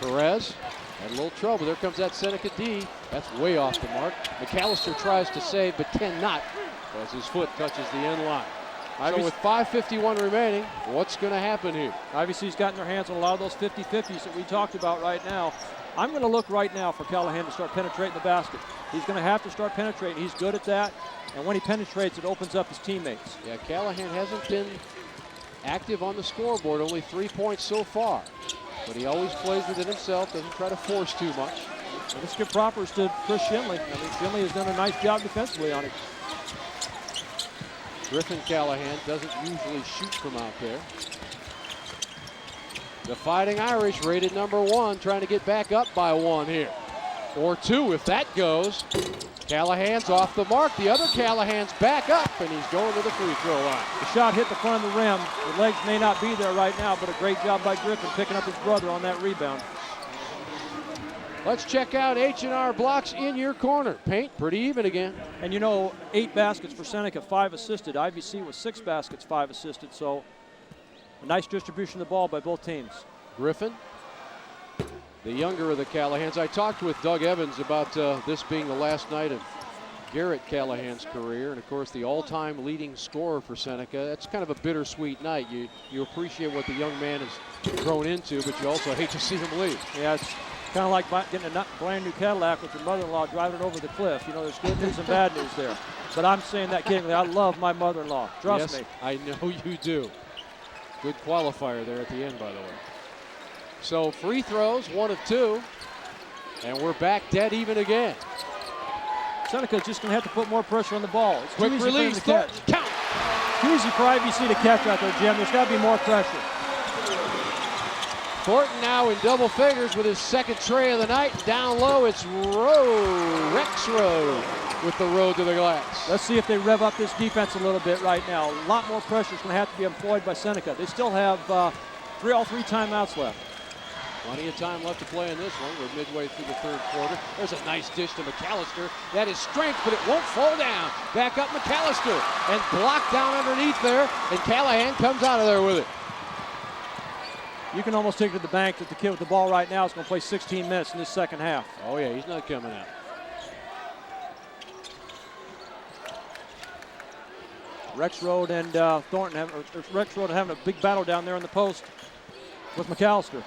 Perez had a little trouble. There comes that Seneca D. That's way off the mark. McAllister tries to save, but cannot as his foot touches the end line. So with 5:51 remaining, what's going to happen here? IVC's gotten their hands on a lot of those 50-50s that we talked about right now. I'm going to look right now for Callahan to start penetrating the basket. He's going to have to start penetrating. He's good at that. And when he penetrates, it opens up his teammates. Yeah, Callahan hasn't been active on the scoreboard, only 3 points so far. But he always plays with it himself, doesn't try to force too much. And let's give propers to Chris Shinley. I mean, Shinley has done a nice job defensively on him. Griffan Callahan doesn't usually shoot from out there. The Fighting Irish rated #1, trying to get back up by 1 here. Or 2 if that goes. Callahan's off the mark. The other Callahan's back up, and he's going to the free throw line. The shot hit the front of the rim. The legs may not be there right now, but a great job by Griffin picking up his brother on that rebound. Let's check out H&R Blocks in your corner. Paint pretty even again. And you know, 8 baskets for Seneca, 5 assisted. IVC was 6 baskets, 5 assisted. So a nice distribution of the ball by both teams. Griffin, the younger of the Callahans. I talked with Doug Evans about this being the last night of Garrett Callahan's career, and of course the all-time leading scorer for Seneca. That's kind of a bittersweet night. You appreciate what the young man has grown into, but you also hate to see him leave. Yeah, it's kind of like getting a brand new Cadillac with your mother-in-law driving it over the cliff. You know, there's good news and bad news there. But I'm saying that kiddingly. I love my mother-in-law. Trust me. I know you do. Good qualifier there at the end, by the way. So free throws, 1 of 2. And we're back dead even again. Seneca's just going to have to put more pressure on the ball. It's quick release, to catch. Count. Too easy for IVC to catch out there, Jim. There's got to be more pressure. Thornton now in double figures with his second tray of the night. Down low, it's Rexroad with the road to the glass. Let's see if they rev up this defense a little bit right now. A lot more pressure is going to have to be employed by Seneca. They still have all three timeouts left. Plenty of time left to play in this one. We're midway through the third quarter. There's a nice dish to McAllister. That is strength, but it won't fall down. Back up McAllister and blocked down underneath there, and Callahan comes out of there with it. You can almost take it to the bank that the kid with the ball right now is going to play 16 minutes in this second half. Oh yeah, he's not coming out. Rexroad and Thornton Rexroad having a big battle down there in the post with McAllister.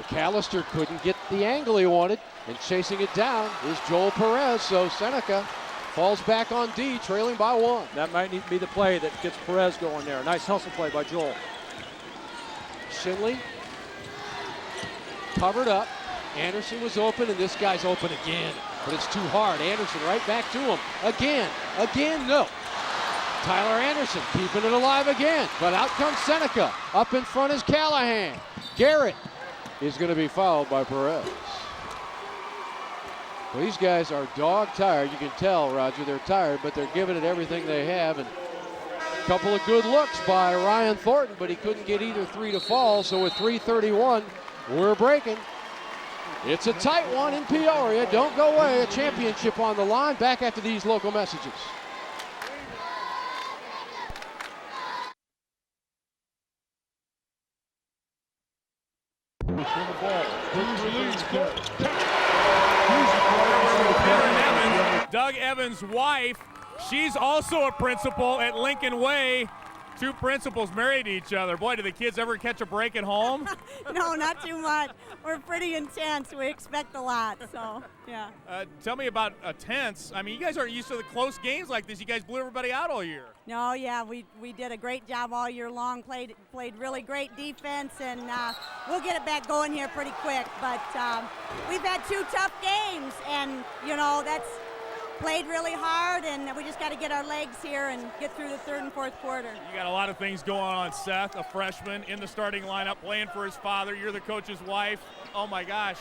McAllister couldn't get the angle he wanted, and chasing it down is Joel Perez. So Seneca falls back on D, trailing by 1. That might need to be the play that gets Perez going there. Nice hustle play by Joel. Shinley covered up. Anderson was open, and this guy's open again, but it's too hard. Anderson right back to him. Again, no. Tyler Anderson keeping it alive again, but out comes Seneca. Up in front is Callahan. Garrett is going to be fouled by Perez. Well, these guys are dog tired. You can tell, Roger, they're tired, but they're giving it everything they have. And a couple of good looks by Ryan Thornton, but he couldn't get either 3 to fall. So with 3:31, we're breaking. It's a tight one in Peoria. Don't go away. A championship on the line. Back after these local messages. Doug Evans' wife, she's also a principal at Lincoln Way. two principals married to each other. Boy, do the kids ever catch a break at home? No, not too much. We're pretty intense. We expect a lot, so, yeah. Tell me about tense. I mean, you guys aren't used to the close games like this. You guys blew everybody out all year. No, yeah, we did a great job all year long, played really great defense, and we'll get it back going here pretty quick. But we've had 2 tough games, and, you know, that's played really hard, and we just got to get our legs here and get through the 3rd and 4th quarter. You got a lot of things going on. Seth, a freshman in the starting lineup, playing for his father. You're the coach's wife. Oh my gosh,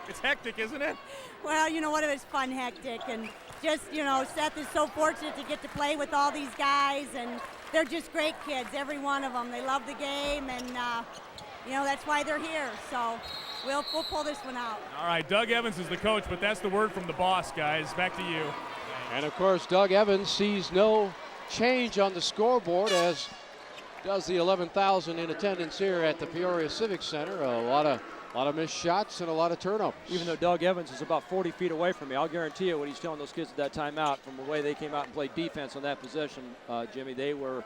it's hectic, isn't it? Well, you know what, it was fun, hectic, and just, you know, Seth is so fortunate to get to play with all these guys, and they're just great kids, every one of them. They love the game, and you know, that's why they're here. So we'll pull this one out. All right, Doug Evans is the coach, but that's the word from the boss, guys. Back to you. And of course, Doug Evans sees no change on the scoreboard, as does the 11,000 in attendance here at the Peoria Civic Center. A lot of missed shots and a lot of turnovers. Even though Doug Evans is about 40 feet away from me, I'll guarantee you what he's telling those kids at that timeout, from the way they came out and played defense on that possession, Jimmy, they were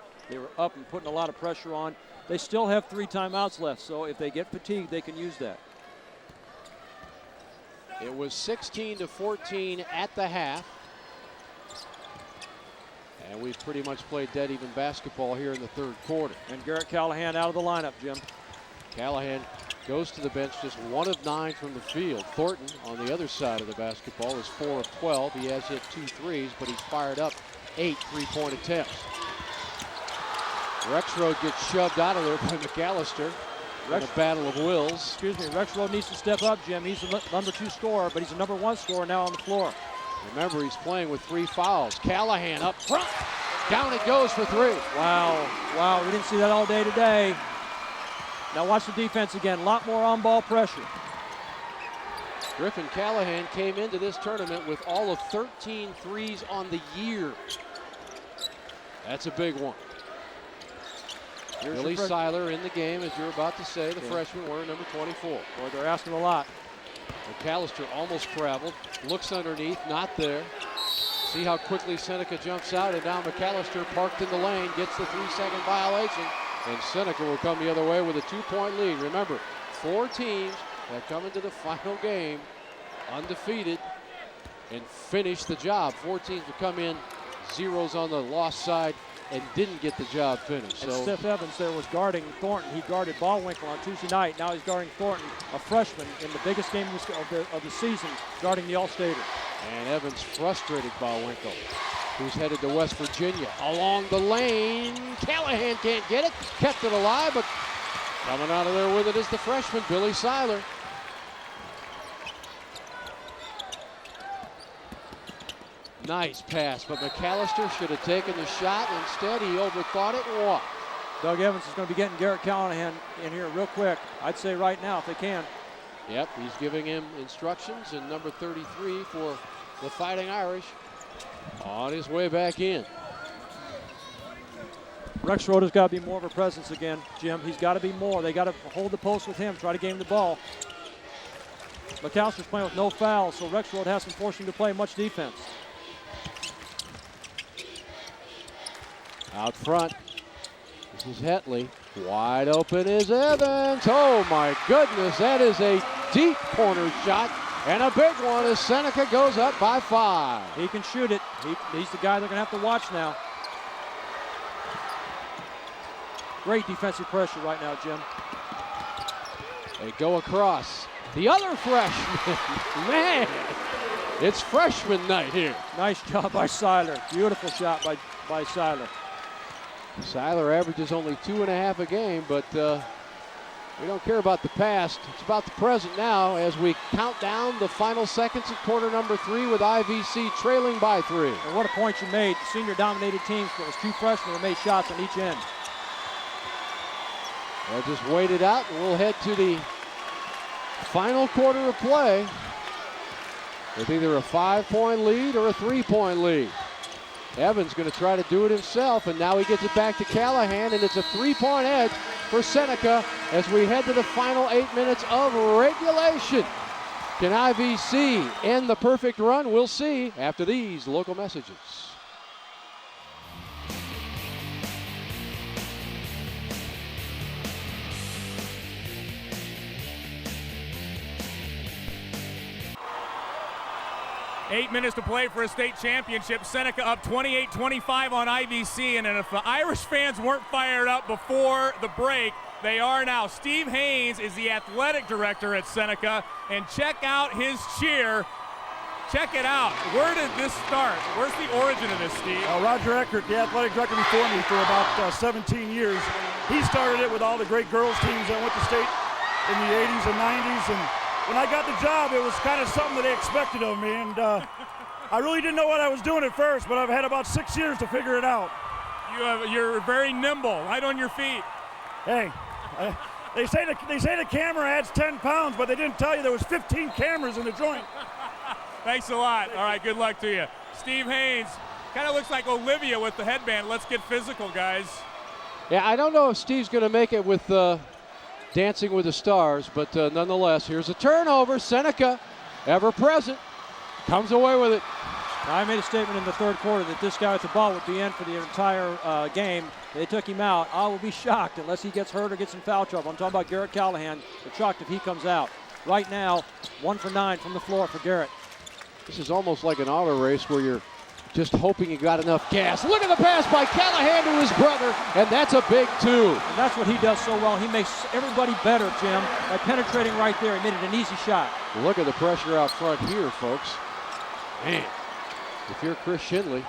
up and putting a lot of pressure on. They still have 3 timeouts left, so if they get fatigued, they can use that. It was 16-14 at the half. And we've pretty much played dead even basketball here in the 3rd quarter. And Garrett Callahan out of the lineup, Jim. Callahan goes to the bench, just 1 of 9 from the field. Thornton on the other side of the basketball is 4 of 12. He has hit 2 threes, but he's fired up 8 3-point attempts. Rexroad gets shoved out of there by McAllister in a battle of wills. Excuse me, Rexroad needs to step up, Jim. He's the number 2 scorer, but he's the number 1 scorer now on the floor. Remember, he's playing with 3 fouls. Callahan up front. Down it goes for 3. Wow, we didn't see that all day today. Now watch the defense again. A lot more on-ball pressure. Griffan Callahan came into this tournament with all of 13 threes on the year. That's a big one. Billy Seiler in the game, as you're about to say, the freshman wearing number 24. Boy, they're asking a lot. McAllister almost traveled, looks underneath, not there. See how quickly Seneca jumps out, and now McAllister parked in the lane, gets the 3-second violation, and Seneca will come the other way with a 2-point lead. Remember, 4 teams that come into the final game undefeated and finish the job. 4 teams will come in zeros on the lost side and didn't get the job finished. And so Seth Evans there was guarding Thornton. He guarded Ballwinkle on Tuesday night. Now he's guarding Thornton, a freshman, in the biggest game of the season, guarding the All-Stater. And Evans frustrated Ballwinkle, who's headed to West Virginia. Along the lane, Callahan can't get it. Kept it alive, but coming out of there with it is the freshman, Billy Seiler. Nice pass, but McAllister should have taken the shot. Instead, he overthought it and walked. Doug Evans is going to be getting Garrett Callahan in here real quick. I'd say right now if they can. Yep, he's giving him instructions, and number 33 for the Fighting Irish on his way back in. Rexroad has got to be more of a presence again, Jim. He's got to be more. They got to hold the post with him, try to gain the ball. McAllister's playing with no fouls, so Rexroad hasn't forced him to play much defense. Out front, this is Hetelle. Wide open is Evans. Oh my goodness, that is a deep corner shot, and a big one as Seneca goes up by 5. He can shoot it. He's the guy they're going to have to watch now. Great defensive pressure right now, Jim. They go across. The other freshman, man, it's freshman night here. Nice job by Seiler. Beautiful shot by Seiler. Seiler averages only 2.5 a game, but we don't care about the past. It's about the present now as we count down the final seconds of quarter number 3 with IVC trailing by 3. And what a point you made. Senior-dominated teams, but it was 2 freshmen that made shots on each end. They'll just wait it out, and we'll head to the final quarter of play with either a 5-point lead or a 3-point lead. Evans going to try to do it himself, and now he gets it back to Callahan, and it's a 3-point edge for Seneca as we head to the final 8 minutes of regulation. Can IVC end the perfect run? We'll see after these local messages. 8 minutes to play for a state championship. Seneca up 28-25 on IVC, and if the Irish fans weren't fired up before the break, they are now. Steve Haynes is the athletic director at Seneca, and check out his cheer. Check it out. Where did this start? Where's the origin of this, Steve? Roger Eckert, the athletic director before me for about 17 years. He started it with all the great girls teams that went to state in the 80s and 90s, and when I got the job, it was kind of something that they expected of me, and I really didn't know what I was doing at first, but I've had about 6 years to figure it out. You're very nimble, right on your feet. Hey, they say the camera adds 10 pounds, but they didn't tell you there was 15 cameras in the joint. Thanks a lot. All right, good luck to you. Steve Haynes, kind of looks like Olivia with the headband. Let's get physical, guys. Yeah, I don't know if Steve's going to make it with Dancing with the Stars, but nonetheless, here's a turnover. Seneca, ever present, comes away with it. I made a statement in the third quarter that this guy with the ball would be in for the entire game. They took him out. I will be shocked unless he gets hurt or gets in foul trouble. I'm talking about Garrett Callahan. But shocked if he comes out. Right now, 1 for 9 from the floor for Garrett. This is almost like an auto race where you're just hoping you got enough gas. Look at the pass by Callahan to his brother, and that's a big 2. And that's what he does so well. He makes everybody better, Jim, by penetrating right there. He made it an easy shot. Look at the pressure out front here, folks. Man, if you're Chris Schindley.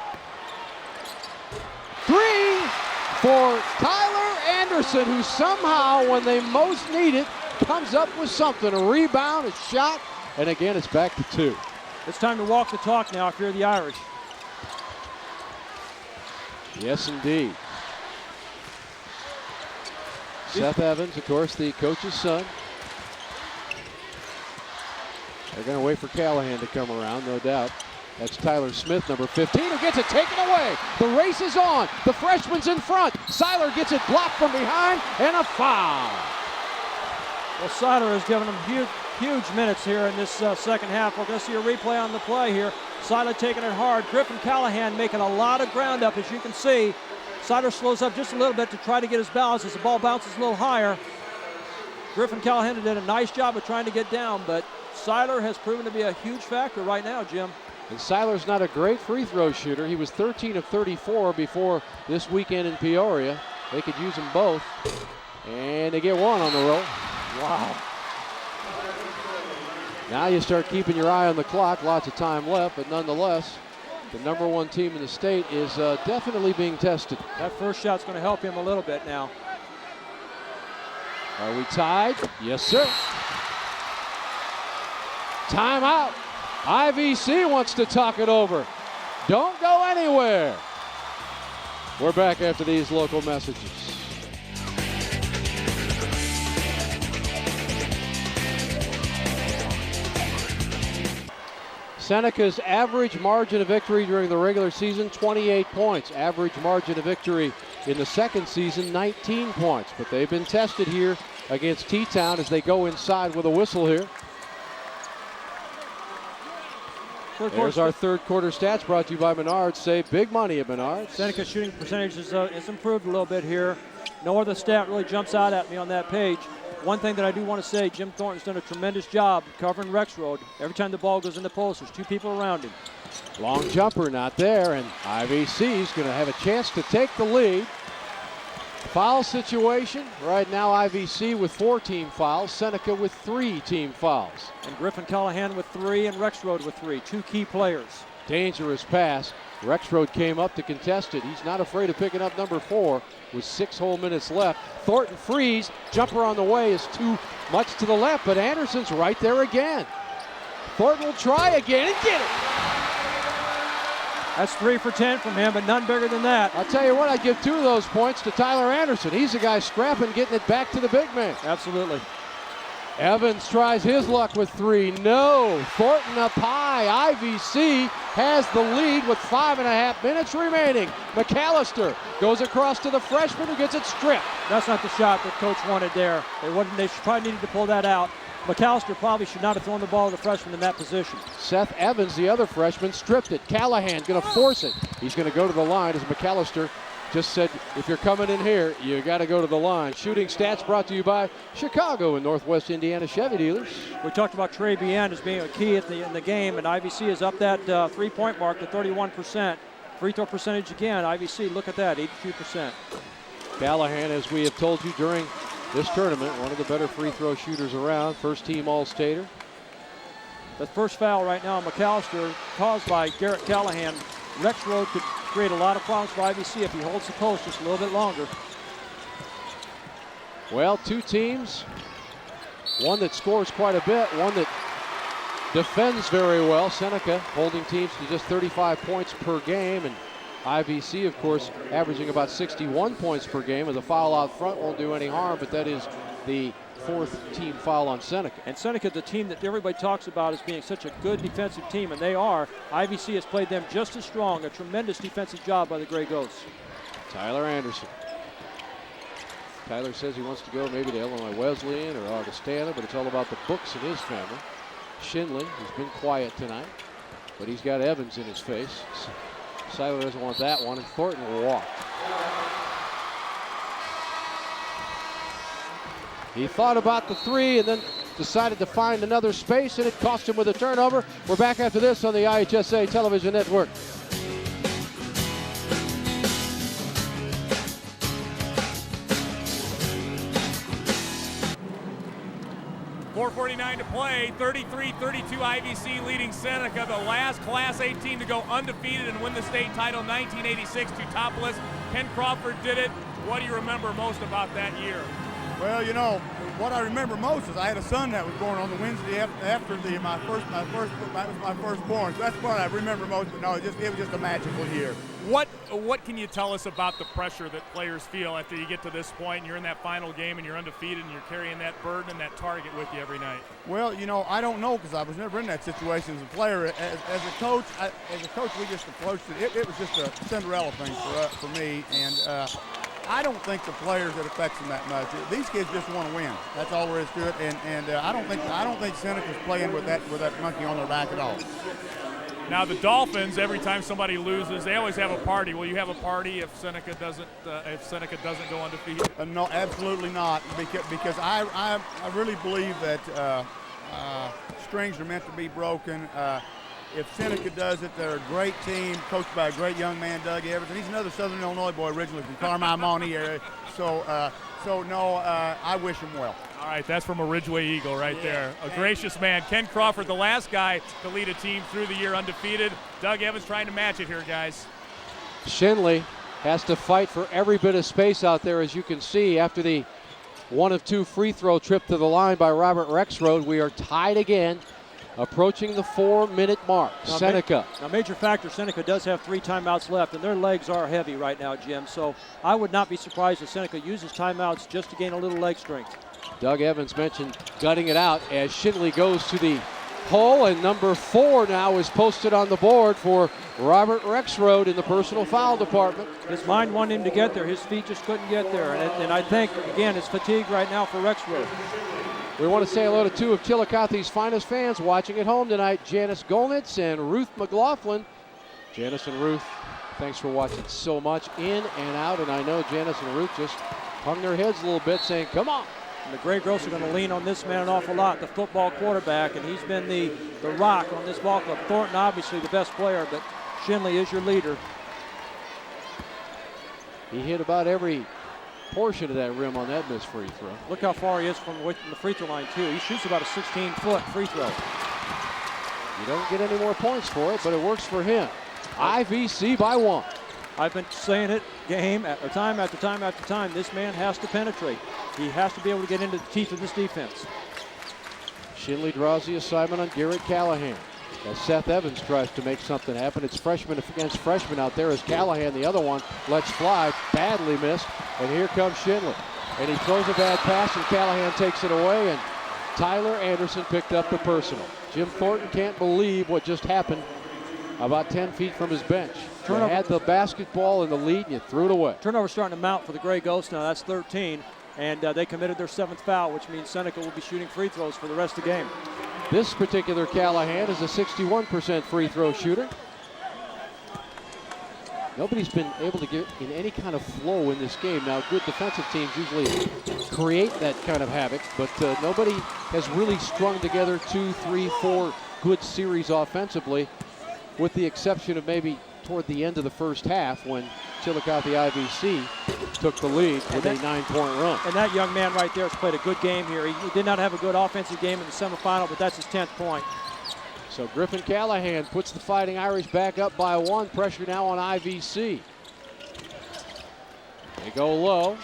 3 for Tyler Anderson, who somehow, when they most need it, comes up with something. A rebound, a shot, and again, it's back to 2. It's time to walk the talk now if you're the Irish. Yes, indeed. Seth Evans, of course, the coach's son. They're going to wait for Callahan to come around, no doubt. That's Tyler Smith, number 15, who gets it taken away. The race is on. The freshman's in front. Seiler gets it blocked from behind, and a foul. Well, Seiler has given them huge minutes here in this second half. We're going to see a replay on the play here. Seiler taking it hard. Griffan Callahan making a lot of ground up, as you can see. Seiler slows up just a little bit to try to get his balance as the ball bounces a little higher. Griffan Callahan did a nice job of trying to get down, but Seiler has proven to be a huge factor right now, Jim. And Seiler's not a great free throw shooter. He was 13 of 34 before this weekend in Peoria. They could use them both. And they get 1 on the roll. Wow. Now you start keeping your eye on the clock. Lots of time left, but nonetheless, the number 1 team in the state is definitely being tested. That first shot's going to help him a little bit now. Are we tied? Yes, sir. Timeout. IVC wants to talk it over. Don't go anywhere. We're back after these local messages. Seneca's average margin of victory during the regular season, 28 points. Average margin of victory in the second season, 19 points. But they've been tested here against T-Town as they go inside with a whistle here. There's our third quarter stats brought to you by Menards. Save big money at Menards. Seneca's shooting percentage is improved a little bit here. No other stat really jumps out at me on that page. One thing that I do want to say, Jim Thornton's done a tremendous job covering Rexroad. Every time the ball goes in the post, there's 2 people around him. Long jumper not there, and IVC's going to have a chance to take the lead. Foul situation. Right now IVC with 4 team fouls, Seneca with 3 team fouls. And Griffan Callahan with 3 and Rexroad with 3. 2 key players. Dangerous pass. Rexroad came up to contest it. He's not afraid of picking up number 4 with 6 whole minutes left. Thornton frees. Jumper on the way is too much to the left, but Anderson's right there again. Thornton will try again and get it. That's 3 for 10 from him, but none bigger than that. I'll tell you what, I'd give 2 of those points to Tyler Anderson. He's the guy scrapping, getting it back to the big man. Absolutely. Evans tries his luck with 3. No. Thornton up high. IVC has the lead with 5.5 minutes remaining. McAllister goes across to the freshman who gets it stripped. That's not the shot that coach wanted there. They probably needed to pull that out. McAllister probably should not have thrown the ball to the freshman in that position. Seth Evans, the other freshman, stripped it. Callahan going to force it. He's going to go to the line as McAllister just said, if you're coming in here, you got to go to the line. Shooting stats brought to you by Chicago and Northwest Indiana Chevy dealers. We talked about Trey Bien as being a key in the game, and IVC is up that 3-point mark to 31%. Free throw percentage again, IVC, look at that, 82%. Callahan, as we have told you during this tournament, one of the better free throw shooters around, first team All-Stater. The first foul right now, McAllister, caused by Garrett Callahan. Rexroad could create a lot of problems for IVC if he holds the post just a little bit longer. Well, two teams, one that scores quite a bit, one that defends very well. Seneca holding teams to just 35 points per game, and IVC, of course, averaging about 61 points per game. As a foul out front won't do any harm, but that is the fourth team foul on Seneca. And Seneca, the team that everybody talks about as being such a good defensive team, and they are. IVC has played them just as strong. A tremendous defensive job by the Gray Ghosts. Tyler Anderson. Tyler says he wants to go maybe to Illinois Wesleyan or Augustana, but it's all about the books in his family. Shinley has been quiet tonight, but he's got Evans in his face. Tyler doesn't want that one, and Thornton will walk. He thought about the three and then decided to find another space, and it cost him with a turnover. We're back after this on the IHSA Television Network. .449 to play, 33-32 IVC leading Seneca, the last Class A team to go undefeated and win the state title 1986 to topless. Ken Crawford did it. What do you remember most about that year? Well, you know, what I remember most is I had a son that was born on the Wednesday after my firstborn. So that's what I remember most. But no, it was just a magical year. What can you tell us about the pressure that players feel after you get to this point and you're in that final game and you're undefeated and you're carrying that burden and that target with you every night? Well, you know, I don't know because I was never in that situation as a player. As a coach, we just approached it. It was just a Cinderella thing for me, and I don't think the players it affects them that much. These kids just want to win. That's all there is to it. And I don't think Seneca's playing with that monkey on their back at all. Now the Dolphins, every time somebody loses, they always have a party. Will you have a party if Seneca doesn't go undefeated? No, absolutely not. Because I really believe that strings are meant to be broken. If Seneca does it, they're a great team, coached by a great young man, Doug Evans. And he's another Southern Illinois boy, originally from Carmine Monty area. So no, I wish him well. All right, that's from a Ridgeway Eagle right there. A gracious man. Ken Crawford, the last guy to lead a team through the year undefeated. Doug Evans trying to match it here, guys. Shinley has to fight for every bit of space out there, as you can see. After the 1 of 2 free throw trip to the line by Robert Rexroad, we are tied again, approaching the 4-minute mark. Now, Seneca. Now, major factor, Seneca does have 3 timeouts left, and their legs are heavy right now, Jim. So I would not be surprised if Seneca uses timeouts just to gain a little leg strength. Doug Evans mentioned gutting it out as Shinley goes to the hole, and number 4 now is posted on the board for Robert Rexroad in the personal foul department. His mind wanted him to get there. His feet just couldn't get there. And I think, again, it's fatigue right now for Rexroad. We want to say hello to 2 of Chillicothe's finest fans watching at home tonight, Janice Golnitz and Ruth McLaughlin. Janice and Ruth, thanks for watching so much in and out. And I know Janice and Ruth just hung their heads a little bit saying, come on. And the Gray Girls are going to lean on this man an awful lot, the football quarterback, and he's been the rock on this ball club. Thornton, obviously the best player, but Shinley is your leader. He hit about every portion of that rim on that missed free throw. Look how far he is from the free throw line, too. He shoots about a 16-foot free throw. You don't get any more points for it, but it works for him. IVC by 1. I've been saying it time after time after time. This man has to penetrate. He has to be able to get into the teeth of this defense. Shinley draws the assignment on Garrett Callahan as Seth Evans tries to make something happen. It's freshman against freshman out there as Callahan, the other one, lets fly, badly missed. And here comes Shinley. And he throws a bad pass, and Callahan takes it away, and Tyler Anderson picked up the personal. Jim Thornton can't believe what just happened about 10 feet from his bench. You had the basketball in the lead, and you threw it away. Turnover starting to mount for the Gray Ghosts now. That's 13, and they committed their 7th foul, which means Seneca will be shooting free throws for the rest of the game. This particular Callahan is a 61% free throw shooter. Nobody's been able to get in any kind of flow in this game. Now, good defensive teams usually create that kind of havoc, but nobody has really strung together 2, 3, 4 good series offensively, with the exception of maybe toward the end of the first half when Chillicothe IVC took the lead with a 9-point run. And that young man right there has played a good game here. He did not have a good offensive game in the semifinal, but that's his 10th point. So Griffan Callahan puts the Fighting Irish back up by 1. Pressure now on IVC. They go low.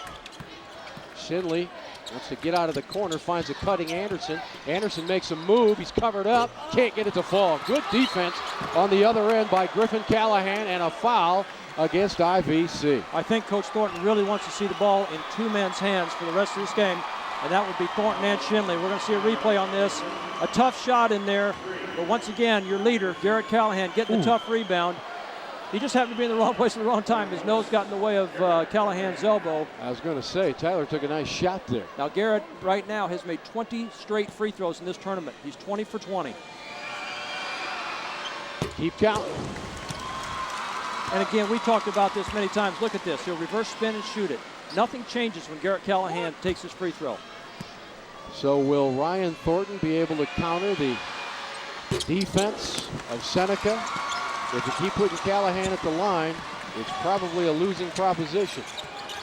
Shinley wants to get out of the corner, finds a cutting Anderson. Anderson makes a move. He's covered up. Can't get it to fall. Good defense on the other end by Griffan Callahan, and a foul against IVC. I think Coach Thornton really wants to see the ball in 2 men's hands for the rest of this game, and that would be Thornton and Shinley. We're going to see a replay on this. A tough shot in there, but once again, your leader, Garrett Callahan, getting the tough rebound. He just happened to be in the wrong place at the wrong time. His nose got in the way of Callahan's elbow. I was going to say, Tyler took a nice shot there. Now, Garrett right now has made 20 straight free throws in this tournament. He's 20 for 20. Keep counting. And again, we talked about this many times. Look at this. He'll reverse spin and shoot it. Nothing changes when Garrett Callahan takes his free throw. So will Ryan Thornton be able to counter the defense of Seneca? If you keep putting Callahan at the line, it's probably a losing proposition.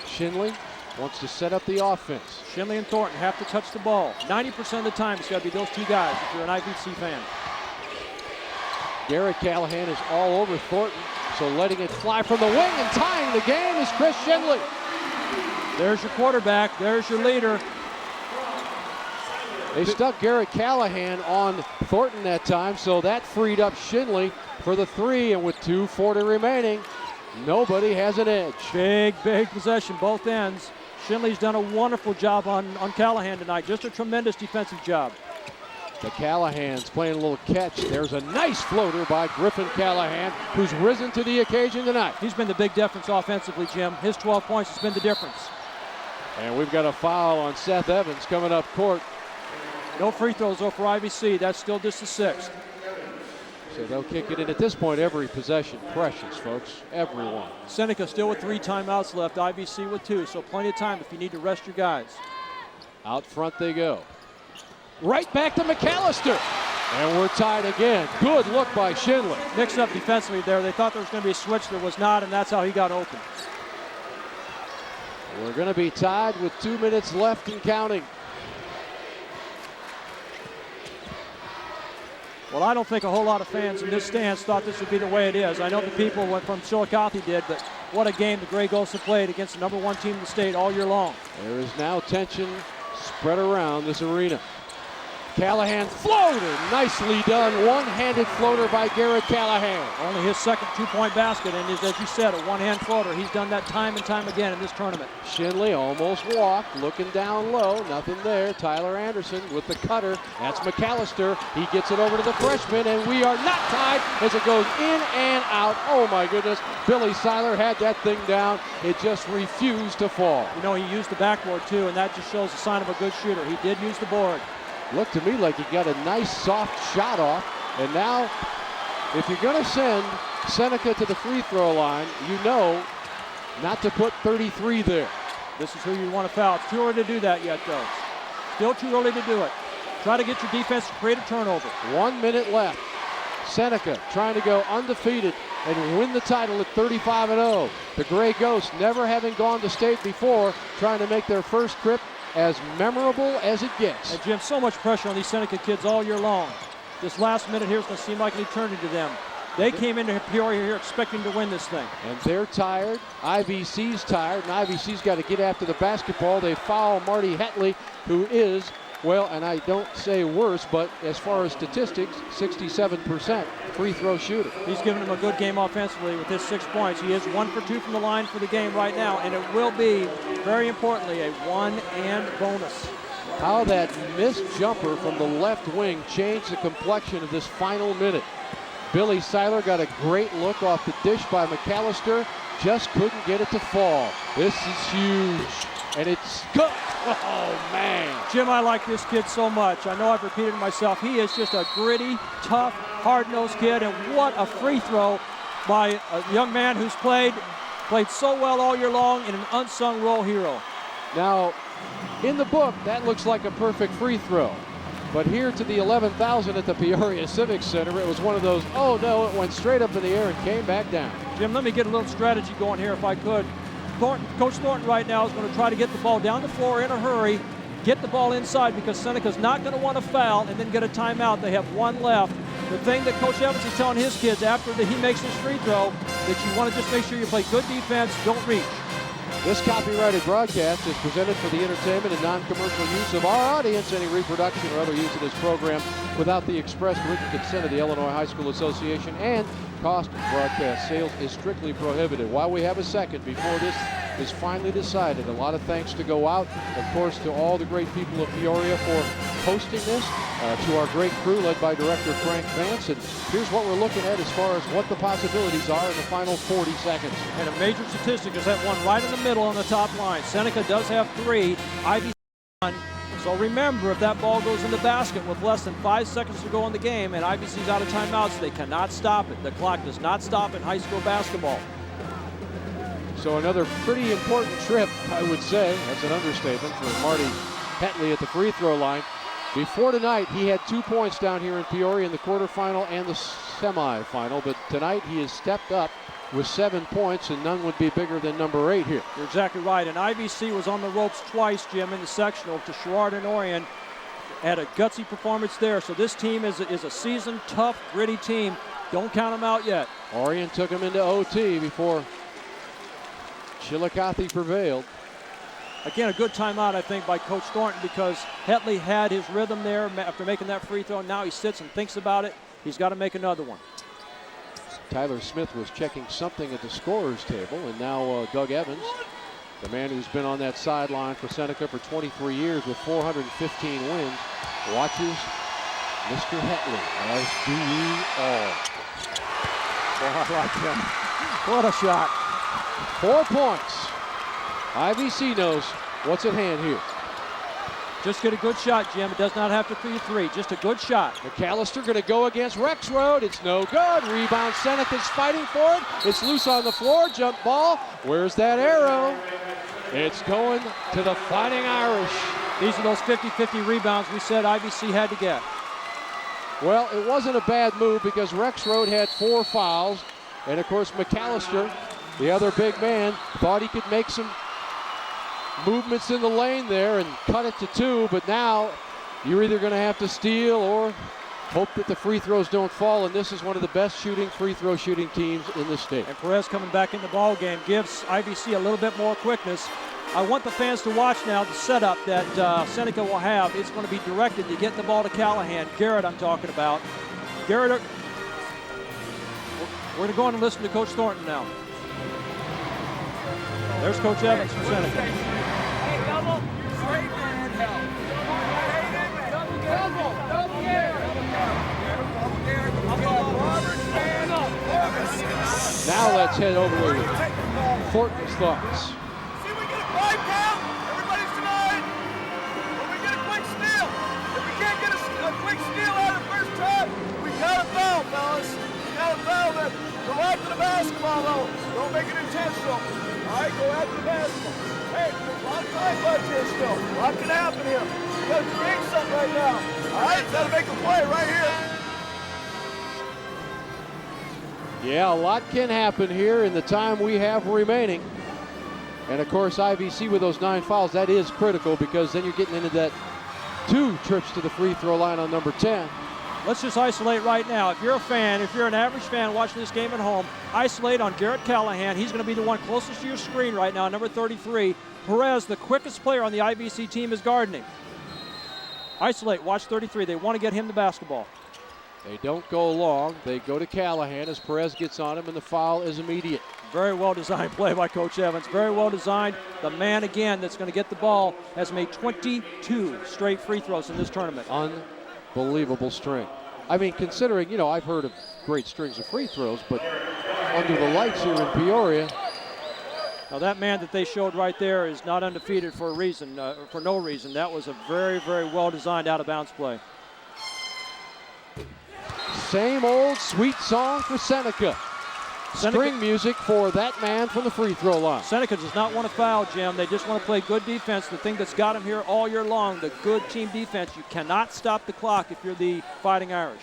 Shinley wants to set up the offense. Shinley and Thornton have to touch the ball. 90% of the time, it's got to be those 2 guys if you're an IVC fan. Garrett Callahan is all over Thornton, so letting it fly from the wing and tying the game is Chris Shinley. There's your quarterback. There's your leader. They stuck Garrett Callahan on Thornton that time, so that freed up Shinley for the 3, and with 2:40 remaining, nobody has an edge. Big possession, both ends. Shinley's done a wonderful job on Callahan tonight. Just a tremendous defensive job. The Callahans playing a little catch. There's a nice floater by Griffan Callahan, who's risen to the occasion tonight. He's been the big difference offensively, Jim. His 12 points has been the difference. And we've got a foul on Seth Evans coming up court. No free throws, though, for IVC. That's still just the 6th. So they'll kick it in at this point. Every possession precious, folks. Everyone. Seneca still with 3 timeouts left. IVC with 2, so plenty of time if you need to rest your guys. Out front they go. Right back to McAllister. And we're tied again. Good look by Shinley. Mixed up defensively there. They thought there was going to be a switch. There was not, and that's how he got open. We're going to be tied with 2 minutes left and counting. Well, I don't think a whole lot of fans in this stands thought this would be the way it is. I know the people from Chillicothe did, but what a game the Gray Ghosts have played against the #1 team in the state all year long. There is now tension spread around this arena. Callahan floater, nicely done. One-handed floater by Garrett Callahan. Only his second 2-point basket, and as you said, a one-hand floater. He's done that time and time again in this tournament. Shinley almost walked, looking down low, nothing there. Tyler Anderson with the cutter. That's McAllister. He gets it over to the freshman, and we are not tied as it goes in and out. Oh my goodness, Billy Seiler had that thing down. It just refused to fall. You know, he used the backboard too, and that just shows a sign of a good shooter. He did use the board. Looked to me like he got a nice soft shot off. And now, if you're going to send Seneca to the free throw line, you know not to put 33 there. This is who you want to foul. It's too early to do that yet, though. Still too early to do it. Try to get your defense to create a turnover. 1 minute left. Seneca trying to go undefeated and win the title at 35-0. The Gray Ghosts, never having gone to state before, trying to make their first trip as memorable as it gets. And Jim, so much pressure on these Seneca kids all year long. This last minute here is going to seem like an eternity to them. They came into Peoria here expecting to win this thing. And they're tired. IVC's tired, and IVC's got to get after the basketball. They foul Marty Hetelle, who is, well, and I don't say worse, but as far as statistics, 67% free throw shooter. He's given them a good game offensively with his 6 points. He is 1 for 2 from the line for the game right now, and it will be, very importantly, a 1-and bonus. How that missed jumper from the left wing changed the complexion of this final minute. Billy Seiler got a great look off the dish by McAllister, just couldn't get it to fall. This is huge, and it's good. Oh, man. Jim, I like this kid so much. I know I've repeated myself. He is just a gritty, tough, hard-nosed kid, and what a free throw by a young man who's played so well all year long and an unsung role hero. Now, in the book, that looks like a perfect free throw. But here to the 11,000 at the Peoria Civic Center, it was one of those, oh no, it went straight up in the air and came back down. Jim, let me get a little strategy going here if I could. Coach Thornton right now is going to try to get the ball down the floor in a hurry, get the ball inside because Seneca's not going to want to foul and then get a timeout. They have one left. The thing that Coach Evans is telling his kids after he makes his free throw, that you want to just make sure you play good defense, don't reach. This copyrighted broadcast is presented for the entertainment and non-commercial use of our audience. Any reproduction or other use of this program without the express written consent of the Illinois High School Association and cost of broadcast sales is strictly prohibited. While we have a second before this is finally decided, a lot of thanks to go out, of course, to all the great people of Peoria for hosting this, to our great crew led by Director Frank Vance. And here's what we're looking at as far as what the possibilities are in the final 40 seconds. And a major statistic is that one right in the middle on the top line. Seneca does have 3, IVC 1. So remember, if that ball goes in the basket with less than 5 seconds to go in the game and IVC's out of timeouts, they cannot stop it. The clock does not stop in high school basketball. So another pretty important trip, I would say. That's an understatement for Marty Hetelle at the free throw line. Before tonight, he had 2 points down here in Peoria in the quarterfinal and the semifinal, but tonight he has stepped up with 7 points, and none would be bigger than number 8 here. You're exactly right, and IVC was on the ropes twice, Jim, in the sectional to Sherrard and Orion. Had a gutsy performance there, so this team is a seasoned, tough, gritty team. Don't count them out yet. Orion took him into OT before Chillicothe prevailed. Again, a good timeout, I think, by Coach Thornton because Hetelle had his rhythm there after making that free throw. Now he sits and thinks about it. He's got to make another one. Tyler Smith was checking something at the scorer's table, and now Doug Evans, the man who's been on that sideline for Seneca for 23 years with 415 wins, watches Mr. Hetelle, as do we all. Boy, I like him. What a shot. 4 points. IVC knows what's at hand here. Just get a good shot, Jim. It does not have to be 3. Just a good shot. McAllister going to go against Rexroad. It's no good. Rebound. Seneca's fighting for it. It's loose on the floor. Jump ball. Where's that arrow? It's going to the Fighting Irish. These are those 50-50 rebounds we said IVC had to get. Well, it wasn't a bad move because Rexroad had 4 fouls. And, of course, McAllister, the other big man, thought he could make some movements in the lane there and cut it to 2, but now you're either going to have to steal or hope that the free throws don't fall, and this is one of the best free throw shooting teams in the state. And Perez coming back in the ball game gives IVC a little bit more quickness. I want the fans to watch now the setup that Seneca will have. It's going to be directed to get the ball to Callahan. Garrett I'm talking about. Garrett, we're going to go on and listen to Coach Thornton now. There's Coach Evans from Seneca. Hey, double. Straight man help. Double Now let's head over to Thornton's thoughts. See, we get a 5 count. Everybody's denied. But we get a quick steal. If we can't get a quick steal out of the first time, we got to foul, fellas. We got to foul them. Go after the basketball, though. Don't make it intentional. All right, go after the basketball. Hey, there's a lot of time left here still. A lot can happen here. You got to create something right now. All right, got to make a play right here. Yeah, a lot can happen here in the time we have remaining. And, of course, IVC with those 9 fouls, that is critical because then you're getting into that 2 trips to the free throw line on number 10. Let's just isolate right now. If you're a fan, if you're an average fan watching this game at home, isolate on Garrett Callahan. He's going to be the one closest to your screen right now, number 33. Perez, the quickest player on the IVC team, is guarding him. Isolate, watch 33. They want to get him the basketball. They don't go long. They go to Callahan as Perez gets on him, and the foul is immediate. Very well-designed play by Coach Evans. Very well-designed. The man, again, that's going to get the ball has made 22 straight free throws in this tournament. Unbelievable string. I mean, considering, you know, I've heard of great strings of free throws, but under the lights here in Peoria. Now, that man that they showed right there is not undefeated for a reason, for no reason. That was a very, very well-designed out-of-bounds play. Same old sweet song for Seneca. String music for that man from the free throw line. Seneca does not want to foul, Jim. They just want to play good defense. The thing that's got them here all year long, the good team defense. You cannot stop the clock if you're the Fighting Irish.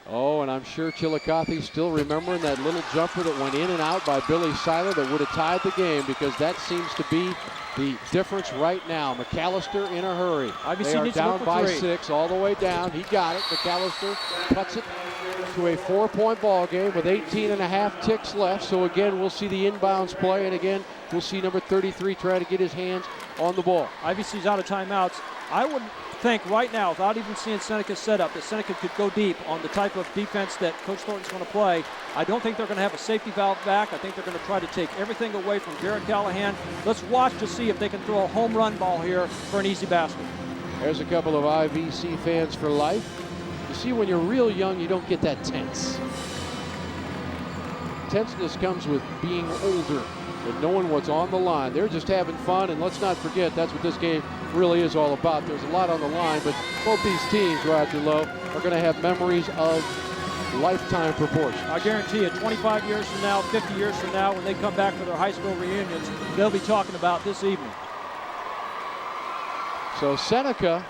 Oh, and I'm sure Chillicothe still remembering that little jumper that went in and out by Billy Seiler that would have tied the game, because that seems to be the difference right now. McAllister in a hurry. They are down by 6 all the way down. He got it. McAllister cuts it to a 4-point ball game with 18 and a half ticks left. So again, we'll see the inbounds play, and again, we'll see number 33 try to get his hands on the ball. IVC's out of timeouts. I would think right now, without even seeing Seneca's setup, that Seneca could go deep on the type of defense that Coach Thornton's going to play. I don't think they're going to have a safety valve back. I think they're going to try to take everything away from Garrett Callahan. Let's watch to see if they can throw a home run ball here for an easy basket. There's a couple of IVC fans for life. You see, when you're real young, you don't get that tense. Tenseness comes with being older and knowing what's on the line. They're just having fun, and let's not forget that's what this game really is all about. There's a lot on the line, but both these teams, Roger Lowe, are going to have memories of lifetime proportions. I guarantee you, 25 years from now, 50 years from now, when they come back for their high school reunions, they'll be talking about this evening. So Seneca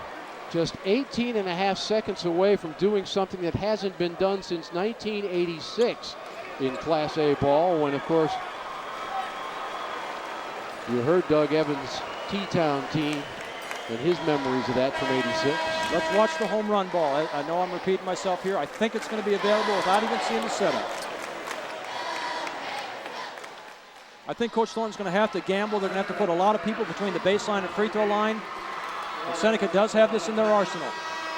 just 18 and a half seconds away from doing something that hasn't been done since 1986 in Class A ball, when, of course, you heard Doug Evans' T-Town team and his memories of that from 86. Let's watch the home run ball. I know I'm repeating myself here. I think it's going to be available without even seeing the setup. I think Coach Thornton's going to have to gamble. They're going to have to put a lot of people between the baseline and free throw line. And Seneca does have this in their arsenal.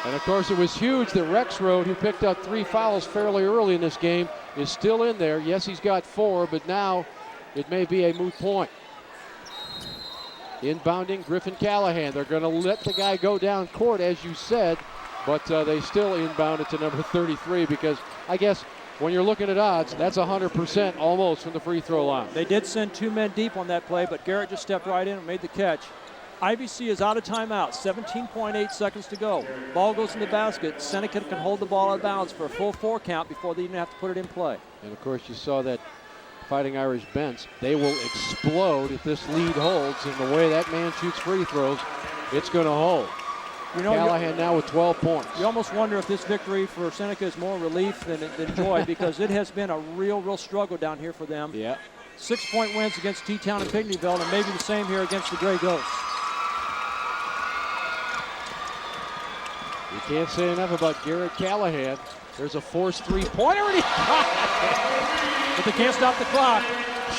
And of course, it was huge that Rexroad, who picked up 3 fouls fairly early in this game, is still in there. Yes, he's got 4, but now it may be a moot point. Inbounding Griffan Callahan. They're going to let the guy go down court, as you said, but they still inbound it to number 33, because I guess when you're looking at odds, that's 100% almost from the free throw line. They did send 2 men deep on that play, but Garrett just stepped right in and made the catch. IVC is out of timeout, 17.8 seconds to go. Ball goes in the basket. Seneca can hold the ball out of bounds for a full 4 count before they even have to put it in play. And of course, you saw that Fighting Irish bench. They will explode if this lead holds, and the way that man shoots free throws, it's going to hold. You know, Callahan now with 12 points. You almost wonder if this victory for Seneca is more relief than joy, because it has been a real struggle down here for them. Yeah. 6-point wins against T-Town and Pinckneyville, and maybe the same here against the Gray Ghosts. You can't say enough about Garrett Callahan. There's a forced 3-pointer, and he but they can't stop the clock.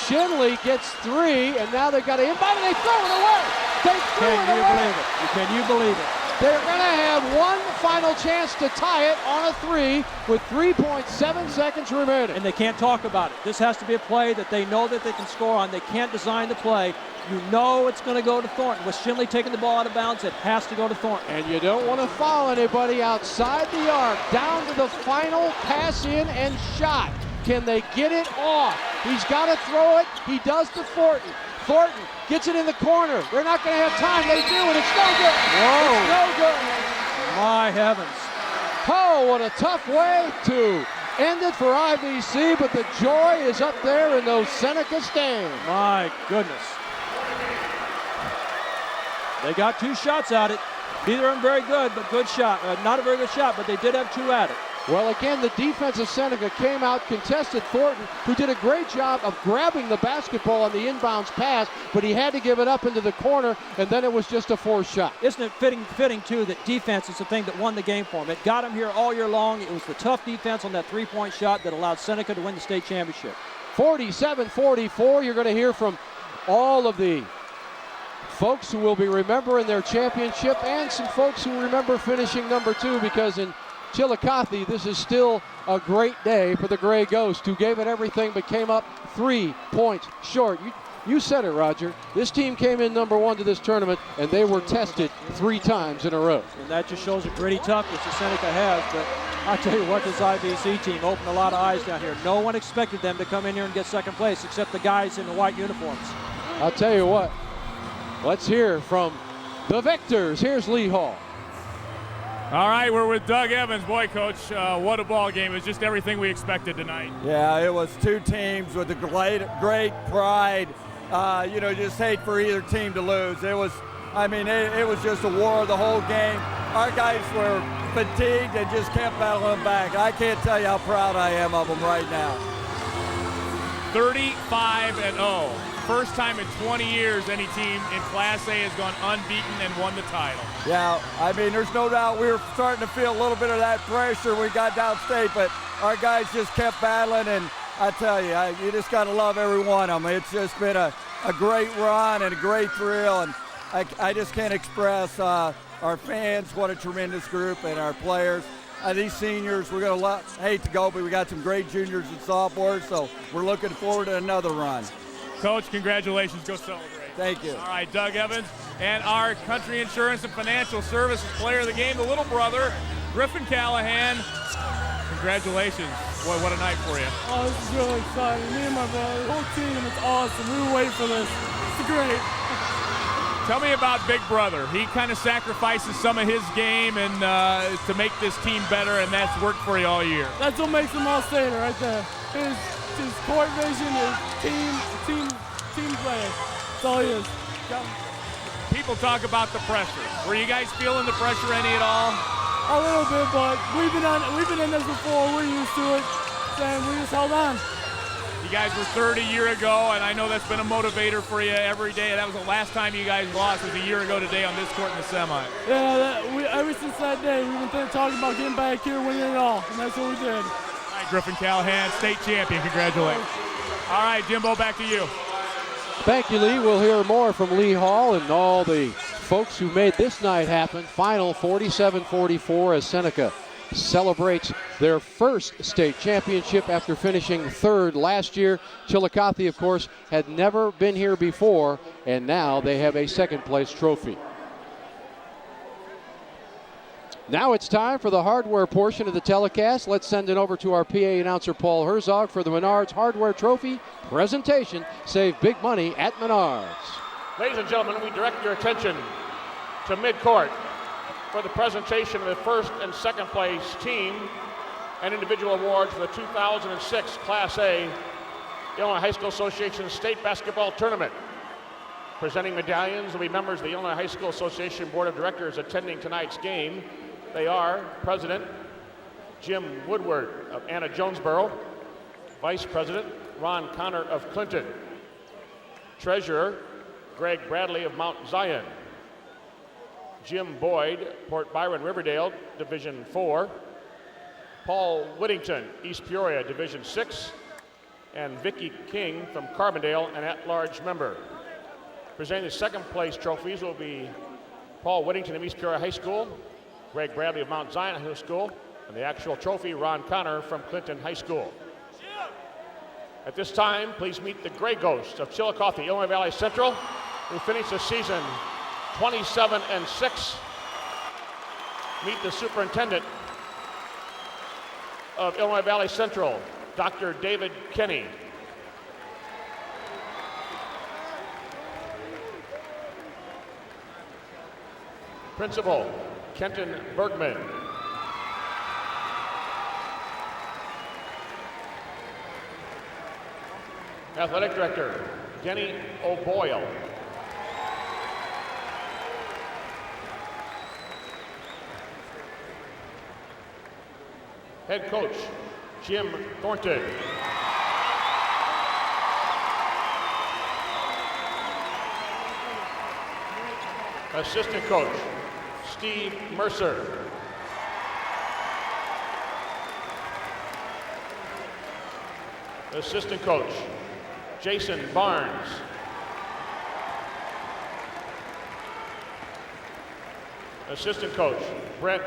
Shinley gets 3, and now they've got to inbound, and they throw it away. They threw it away. Can you believe it? They're going to have one final chance to tie it on a 3 with 3.7 seconds remaining. And they can't talk about it. This has to be a play that they know that they can score on. They can't design the play. You know it's going to go to Thornton. With Shinley taking the ball out of bounds, it has to go to Thornton. And you don't want to foul anybody outside the arc. Down to the final pass in and shot. Can they get it off? He's got to throw it. He does to Thornton. Thornton gets it in the corner. They're not going to have time. They do, and it's no good. Whoa. It's no good. My heavens. Oh, what a tough way to end it for IVC, but the joy is up there in those Seneca stands. My goodness. They got 2 shots at it. Neither of them very good, but good shot. Not a very good shot, but they did have 2 at it. Well, again, the defense of Seneca came out, contested Thornton, who did a great job of grabbing the basketball on the inbounds pass, but he had to give it up into the corner, and then it was just a forced shot. Isn't it fitting too, that defense is the thing that won the game for him? It got him here all year long. It was the tough defense on that 3-point shot that allowed Seneca to win the state championship. 47-44, you're going to hear from all of the folks who will be remembering their championship and some folks who remember finishing number 2, because in Chillicothe, this is still a great day for the Gray Ghost, who gave it everything but came up 3 points short. You said it, Roger. This team came in number 1 to this tournament, and they were tested 3 times in a row. And that just shows the gritty toughness that Seneca has. But I tell you what, this IVC team opened a lot of eyes down here. No one expected them to come in here and get second place, except the guys in the white uniforms. I'll tell you what. Let's hear from the victors. Here's Lee Hall. All right, we're with Doug Evans. Boy, Coach, what a ball game. It was just everything we expected tonight. Yeah, it was two teams with a great pride. Just hate for either team to lose. It was just a war the whole game. Our guys were fatigued and just kept battling back. I can't tell you how proud I am of them right now. 35-0. First time in 20 years any team in Class A has gone unbeaten and won the title. Yeah, there's no doubt we were starting to feel a little bit of that pressure when we got downstate, but our guys just kept battling, and I tell you, you just got to love every one of them. It's just been a great run and a great thrill, and I just can't express our fans, what a tremendous group, and our players. These seniors, we're going to hate to go, but we got some great juniors and sophomores, so we're looking forward to another run. Coach, congratulations. Go celebrate. Thank you. All right, Doug Evans, and our Country Insurance and Financial Services player of the game, the little brother, Griffan Callahan. Congratulations. Boy, what a night for you. Oh, this is really exciting. Me and my brother, the whole team, it's awesome. We were waiting for this. It's great. Tell me about Big Brother. He kind of sacrifices some of his game and to make this team better, and that's worked for you all year. That's what makes him all stater right there. His court vision, his team play. That's all he is. People talk about the pressure. Were you guys feeling the pressure any at all? A little bit, but we've been in this before. We're used to it, and we just held on. You guys were third a year ago, and I know that's been a motivator for you every day. That was the last time you guys lost, was a year ago today on this court in the semi. Yeah, ever since that day, we've been talking about getting back here, winning it all, and that's what we did. All right, Griffan Callahan, state champion. Congratulations. All right, Jimbo, back to you. Thank you, Lee. We'll hear more from Lee Hall and all the folks who made this night happen. Final 47-44 as Seneca celebrates their first state championship after finishing third last year. Chillicothe, of course, had never been here before, and now they have a second place trophy. Now it's time for the hardware portion of the telecast. Let's send it over to our PA announcer, Paul Herzog, for the Menards Hardware Trophy presentation. Save big money at Menards. Ladies and gentlemen, we direct your attention to midcourt for the presentation of the first and second place team and individual awards for the 2006 Class A Illinois High School Association State Basketball Tournament. Presenting medallions will be members of the Illinois High School Association Board of Directors attending tonight's game. They are President Jim Woodward of Anna Jonesboro, Vice President Ron Connor of Clinton, Treasurer Greg Bradley of Mount Zion, Jim Boyd, Port Byron Riverdale, Division 4, Paul Whittington, East Peoria, Division 6, and Vicki King from Carbondale, an at-large member. Presenting the second place trophies will be Paul Whittington of East Peoria High School, Greg Bradley of Mount Zion High School, and the actual trophy, Ron Connor from Clinton High School. At this time, please meet the Gray Ghosts of Chillicothe, Illinois Valley Central, who finished the season 27-6. Meet the superintendent of Illinois Valley Central, Dr. David Kenny. Principal, Kenton Bergman. Athletic Director, Denny O'Boyle. Head coach, Jim Thornton. Assistant coach, Steve Mercer. Assistant coach, Jason Barnes. Assistant coach, Brent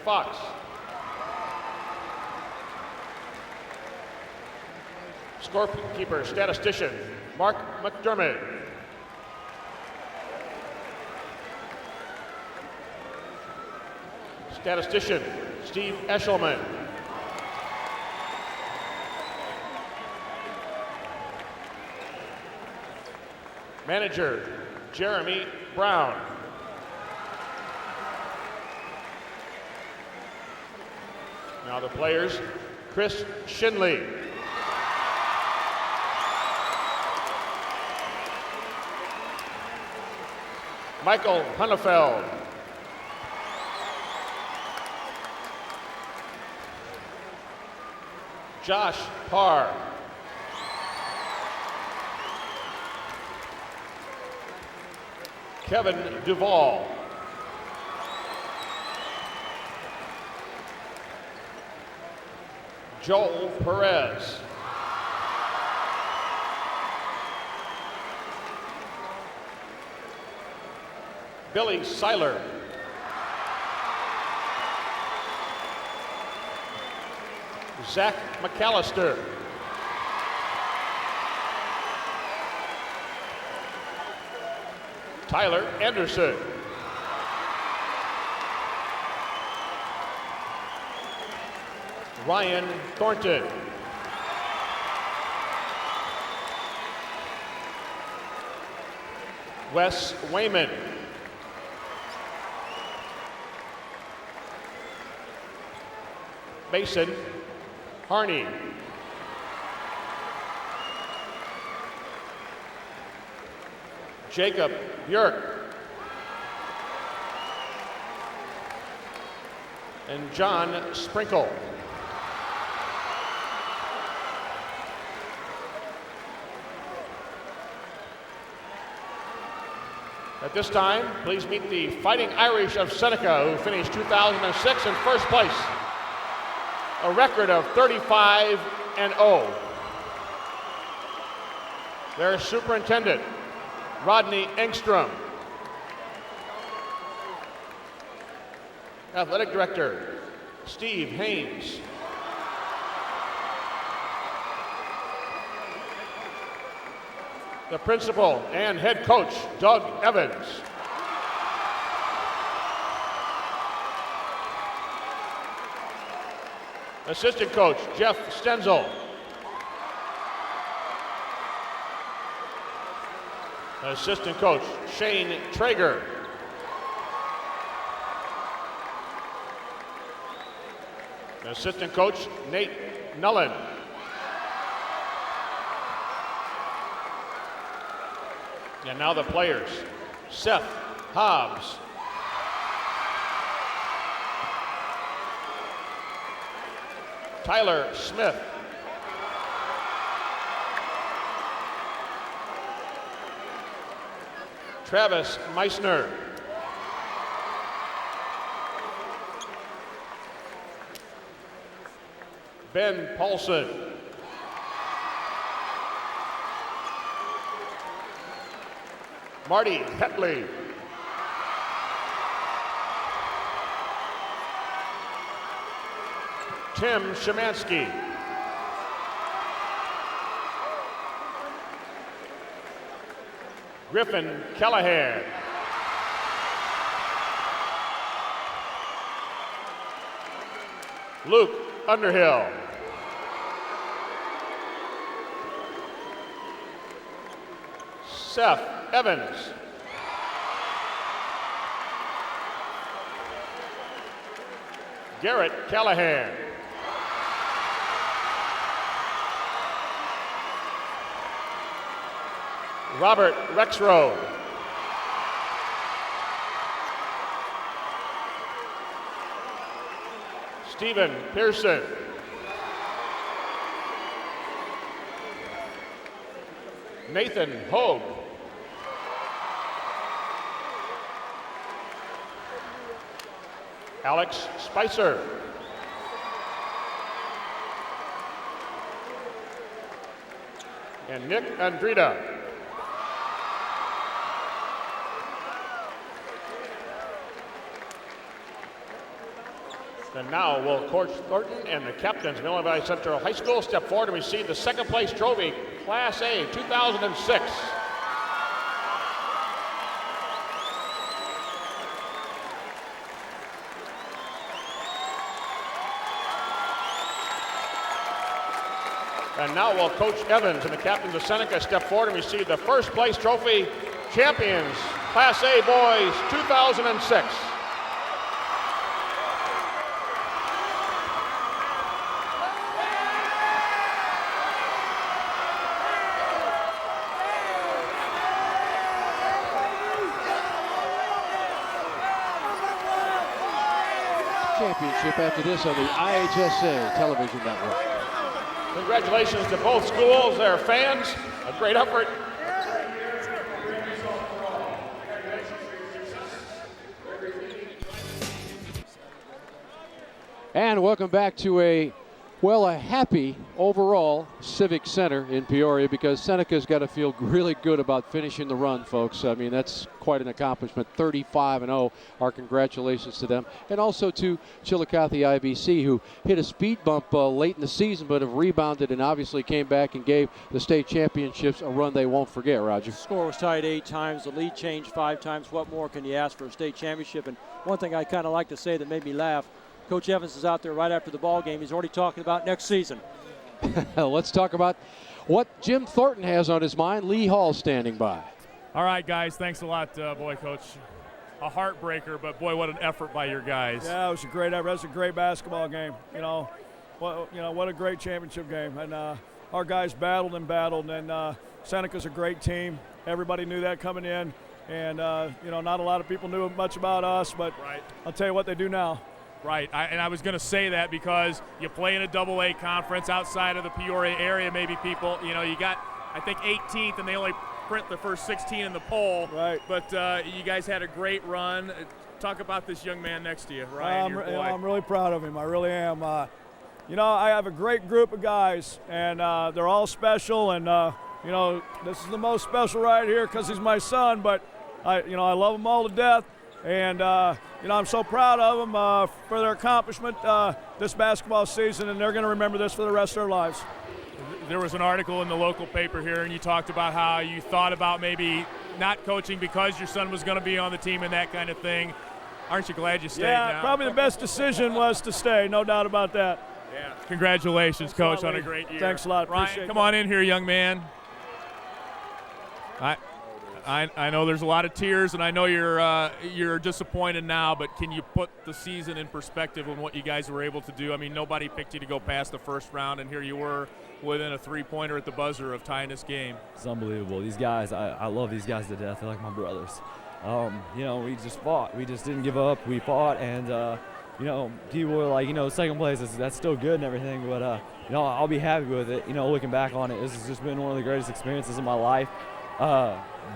Fox. Scorekeeper, statistician, Mark McDermott. Statistician, Steve Eshelman. Manager, Jeremy Brown. Now the players, Chris Shinley. Michael Hunnefeld. Josh Parr. Kevin Duvall. Joel Perez. Billy Seiler. Zach McAllister. Tyler Anderson. Ryan Thornton. Wes Wayman. Mason Harney. Jacob Björk. And John Sprinkle. At this time, please meet the Fighting Irish of Seneca, who finished 2006 in first place. A record of 35-0. Their superintendent, Rodney Engstrom. Athletic director, Steve Haynes. The principal and head coach, Doug Evans. Assistant coach, Jeff Stenzel. Assistant coach, Shane Traeger. Assistant coach, Nate Nullen. And now the players. Seth Hobbs. Tyler Smith. Travis Meissner. Ben Paulson. Marty Hetelle. Tim Szymanski. Griffan Callahan. Luke Underhill. Seth Evans. Garrett Callahan. Robert Rexroad. Stephen Pearson. Nathan Hogue. Alex Spicer. And Nick Andrita. And now will Coach Thornton and the captains of Illinois Valley Central High School step forward to receive the second place trophy, Class A 2006. And now will Coach Evans and the captains of Seneca step forward and receive the first place trophy, Champions Class A Boys 2006. championship after this on the IHSA television network. Congratulations to both schools, their fans. A great effort. And welcome back to a happy overall Civic Center in Peoria, because Seneca's got to feel really good about finishing the run, folks. I mean, that's quite an accomplishment. 35-0. Our congratulations to them. And also to Chillicothe IVC, who hit a speed bump late in the season, but have rebounded and obviously came back and gave the state championships a run they won't forget, Roger. The score was tied 8 times. The lead changed 5 times. What more can you ask for a state championship? And one thing I kind of like to say that made me laugh, Coach Evans is out there right after the ball game. He's already talking about next season. Let's talk about what Jim Thornton has on his mind. Lee Hall standing by. All right, guys. Thanks a lot, boy, Coach. A heartbreaker, but boy, what an effort by your guys. Yeah, it was a great effort. It was a great basketball game. What a great championship game. And our guys battled, and Seneca's a great team. Everybody knew that coming in, and not a lot of people knew much about us, but right. I'll tell you what they do now. Right, and I was going to say that because you play in a AA conference outside of the Peoria area. Maybe people, you got, I think, 18th, and they only print the first 16 in the poll. Right. But you guys had a great run. Talk about this young man next to you, Ryan, your boy. I'm really proud of him. I really am. I have a great group of guys, and they're all special. And this is the most special right here because he's my son. But I love them all to death. And, I'm so proud of them for their accomplishment this basketball season, and they're going to remember this for the rest of their lives. There was an article in the local paper here, and you talked about how you thought about maybe not coaching because your son was going to be on the team and that kind of thing. Aren't you glad you stayed now? Yeah, probably the best decision was to stay, no doubt about that. Yeah. Congratulations, Coach, on a great year. Thanks a lot. Ryan, come on in here, young man. I know there's a lot of tears, and I know you're disappointed now, but can you put the season in perspective on what you guys were able to do? I mean, nobody picked you to go past the first round, and here you were within a three-pointer at the buzzer of tying this game. It's unbelievable. These guys, I love these guys to death. They're like my brothers. We just fought. We just didn't give up. We fought, and people were like, second place, that's still good and everything, but I'll be happy with it. Looking back on it, this has just been one of the greatest experiences of my life.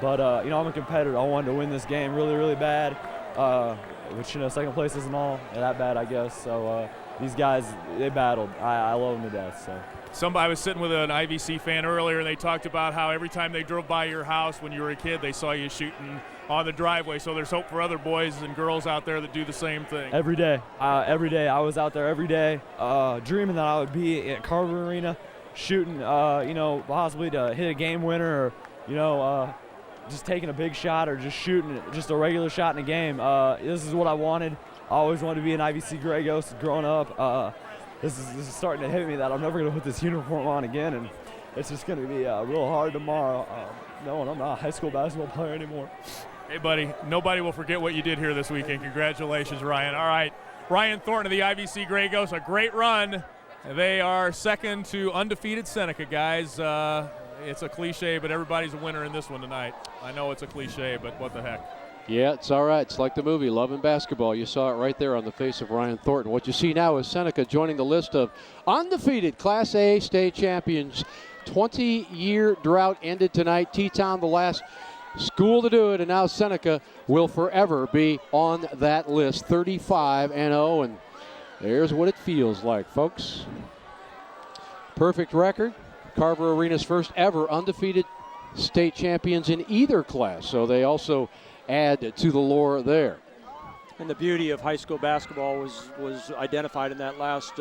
But I'm a competitor. I wanted to win this game really, really bad, which, second place isn't all that bad, I guess. So these guys, they battled. I love them to death. So. I was sitting with an IVC fan earlier, and they talked about how every time they drove by your house when you were a kid, they saw you shooting on the driveway. So there's hope for other boys and girls out there that do the same thing. Every day. I was out there every day, dreaming that I would be at Carver Arena shooting, possibly to hit a game winner or, just taking a big shot or just shooting just a regular shot in a game. This is what I wanted. I always wanted to be an IVC Grey Ghost growing up. This is starting to hit me that I'm never going to put this uniform on again, and it's just going to be real hard tomorrow knowing I'm not a high school basketball player anymore. Hey, buddy, nobody will forget what you did here this weekend. Congratulations, Ryan. All right, Ryan Thornton of the IVC Grey Ghosts, a great run. They are second to undefeated Seneca, guys. It's a cliche, but everybody's a winner in this one tonight. I know it's a cliche, but what the heck. Yeah, it's all right. It's like the movie Love and Basketball. You saw it right there on the face of Ryan Thornton. What you see now is Seneca joining the list of undefeated Class A state champions. 20-year drought ended tonight. T-Town, the last school to do it, and now Seneca will forever be on that list. 35-0, and there's what it feels like, folks. Perfect record. Carver Arena's first ever undefeated state champions in either class, so they also add to the lore there. And the beauty of high school basketball was identified in that last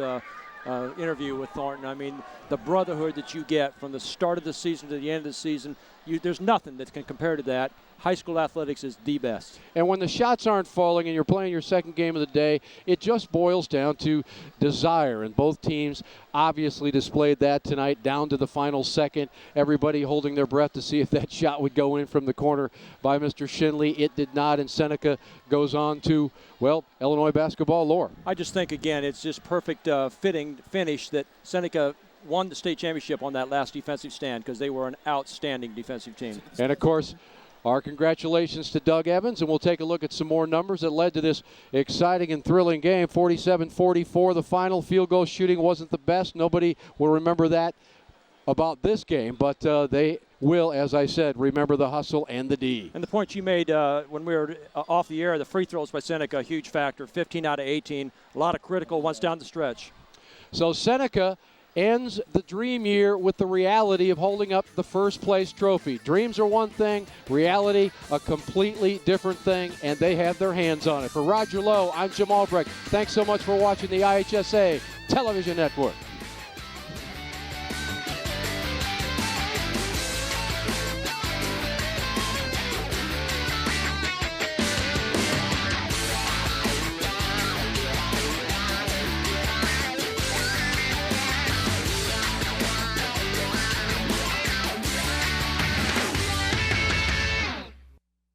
interview with Thornton. I mean, the brotherhood that you get from the start of the season to the end of the season, there's nothing that can compare to that. High school athletics is the best. And when the shots aren't falling and you're playing your second game of the day, it just boils down to desire. And both teams obviously displayed that tonight down to the final second. Everybody holding their breath to see if that shot would go in from the corner by Mr. Shinley. It did not, and Seneca goes on to, well, Illinois basketball lore. I just think, again, it's just perfect fitting finish that Seneca won the state championship on that last defensive stand because they were an outstanding defensive team. And, of course, Our congratulations to Doug Evans, and we'll take a look at some more numbers that led to this exciting and thrilling game. 47-44, the final. Field goal shooting wasn't the best. Nobody will remember that about this game, but they will, as I said, remember the hustle and the D. And the point you made when we were off the air, the free throws by Seneca, a huge factor, 15 out of 18. A lot of critical ones down the stretch. So Seneca ends the dream year with the reality of holding up the first place trophy. Dreams are one thing, reality a completely different thing, and they have their hands on it. For Roger Lowe, I'm Jim Albrecht. Thanks so much for watching the IHSA Television Network.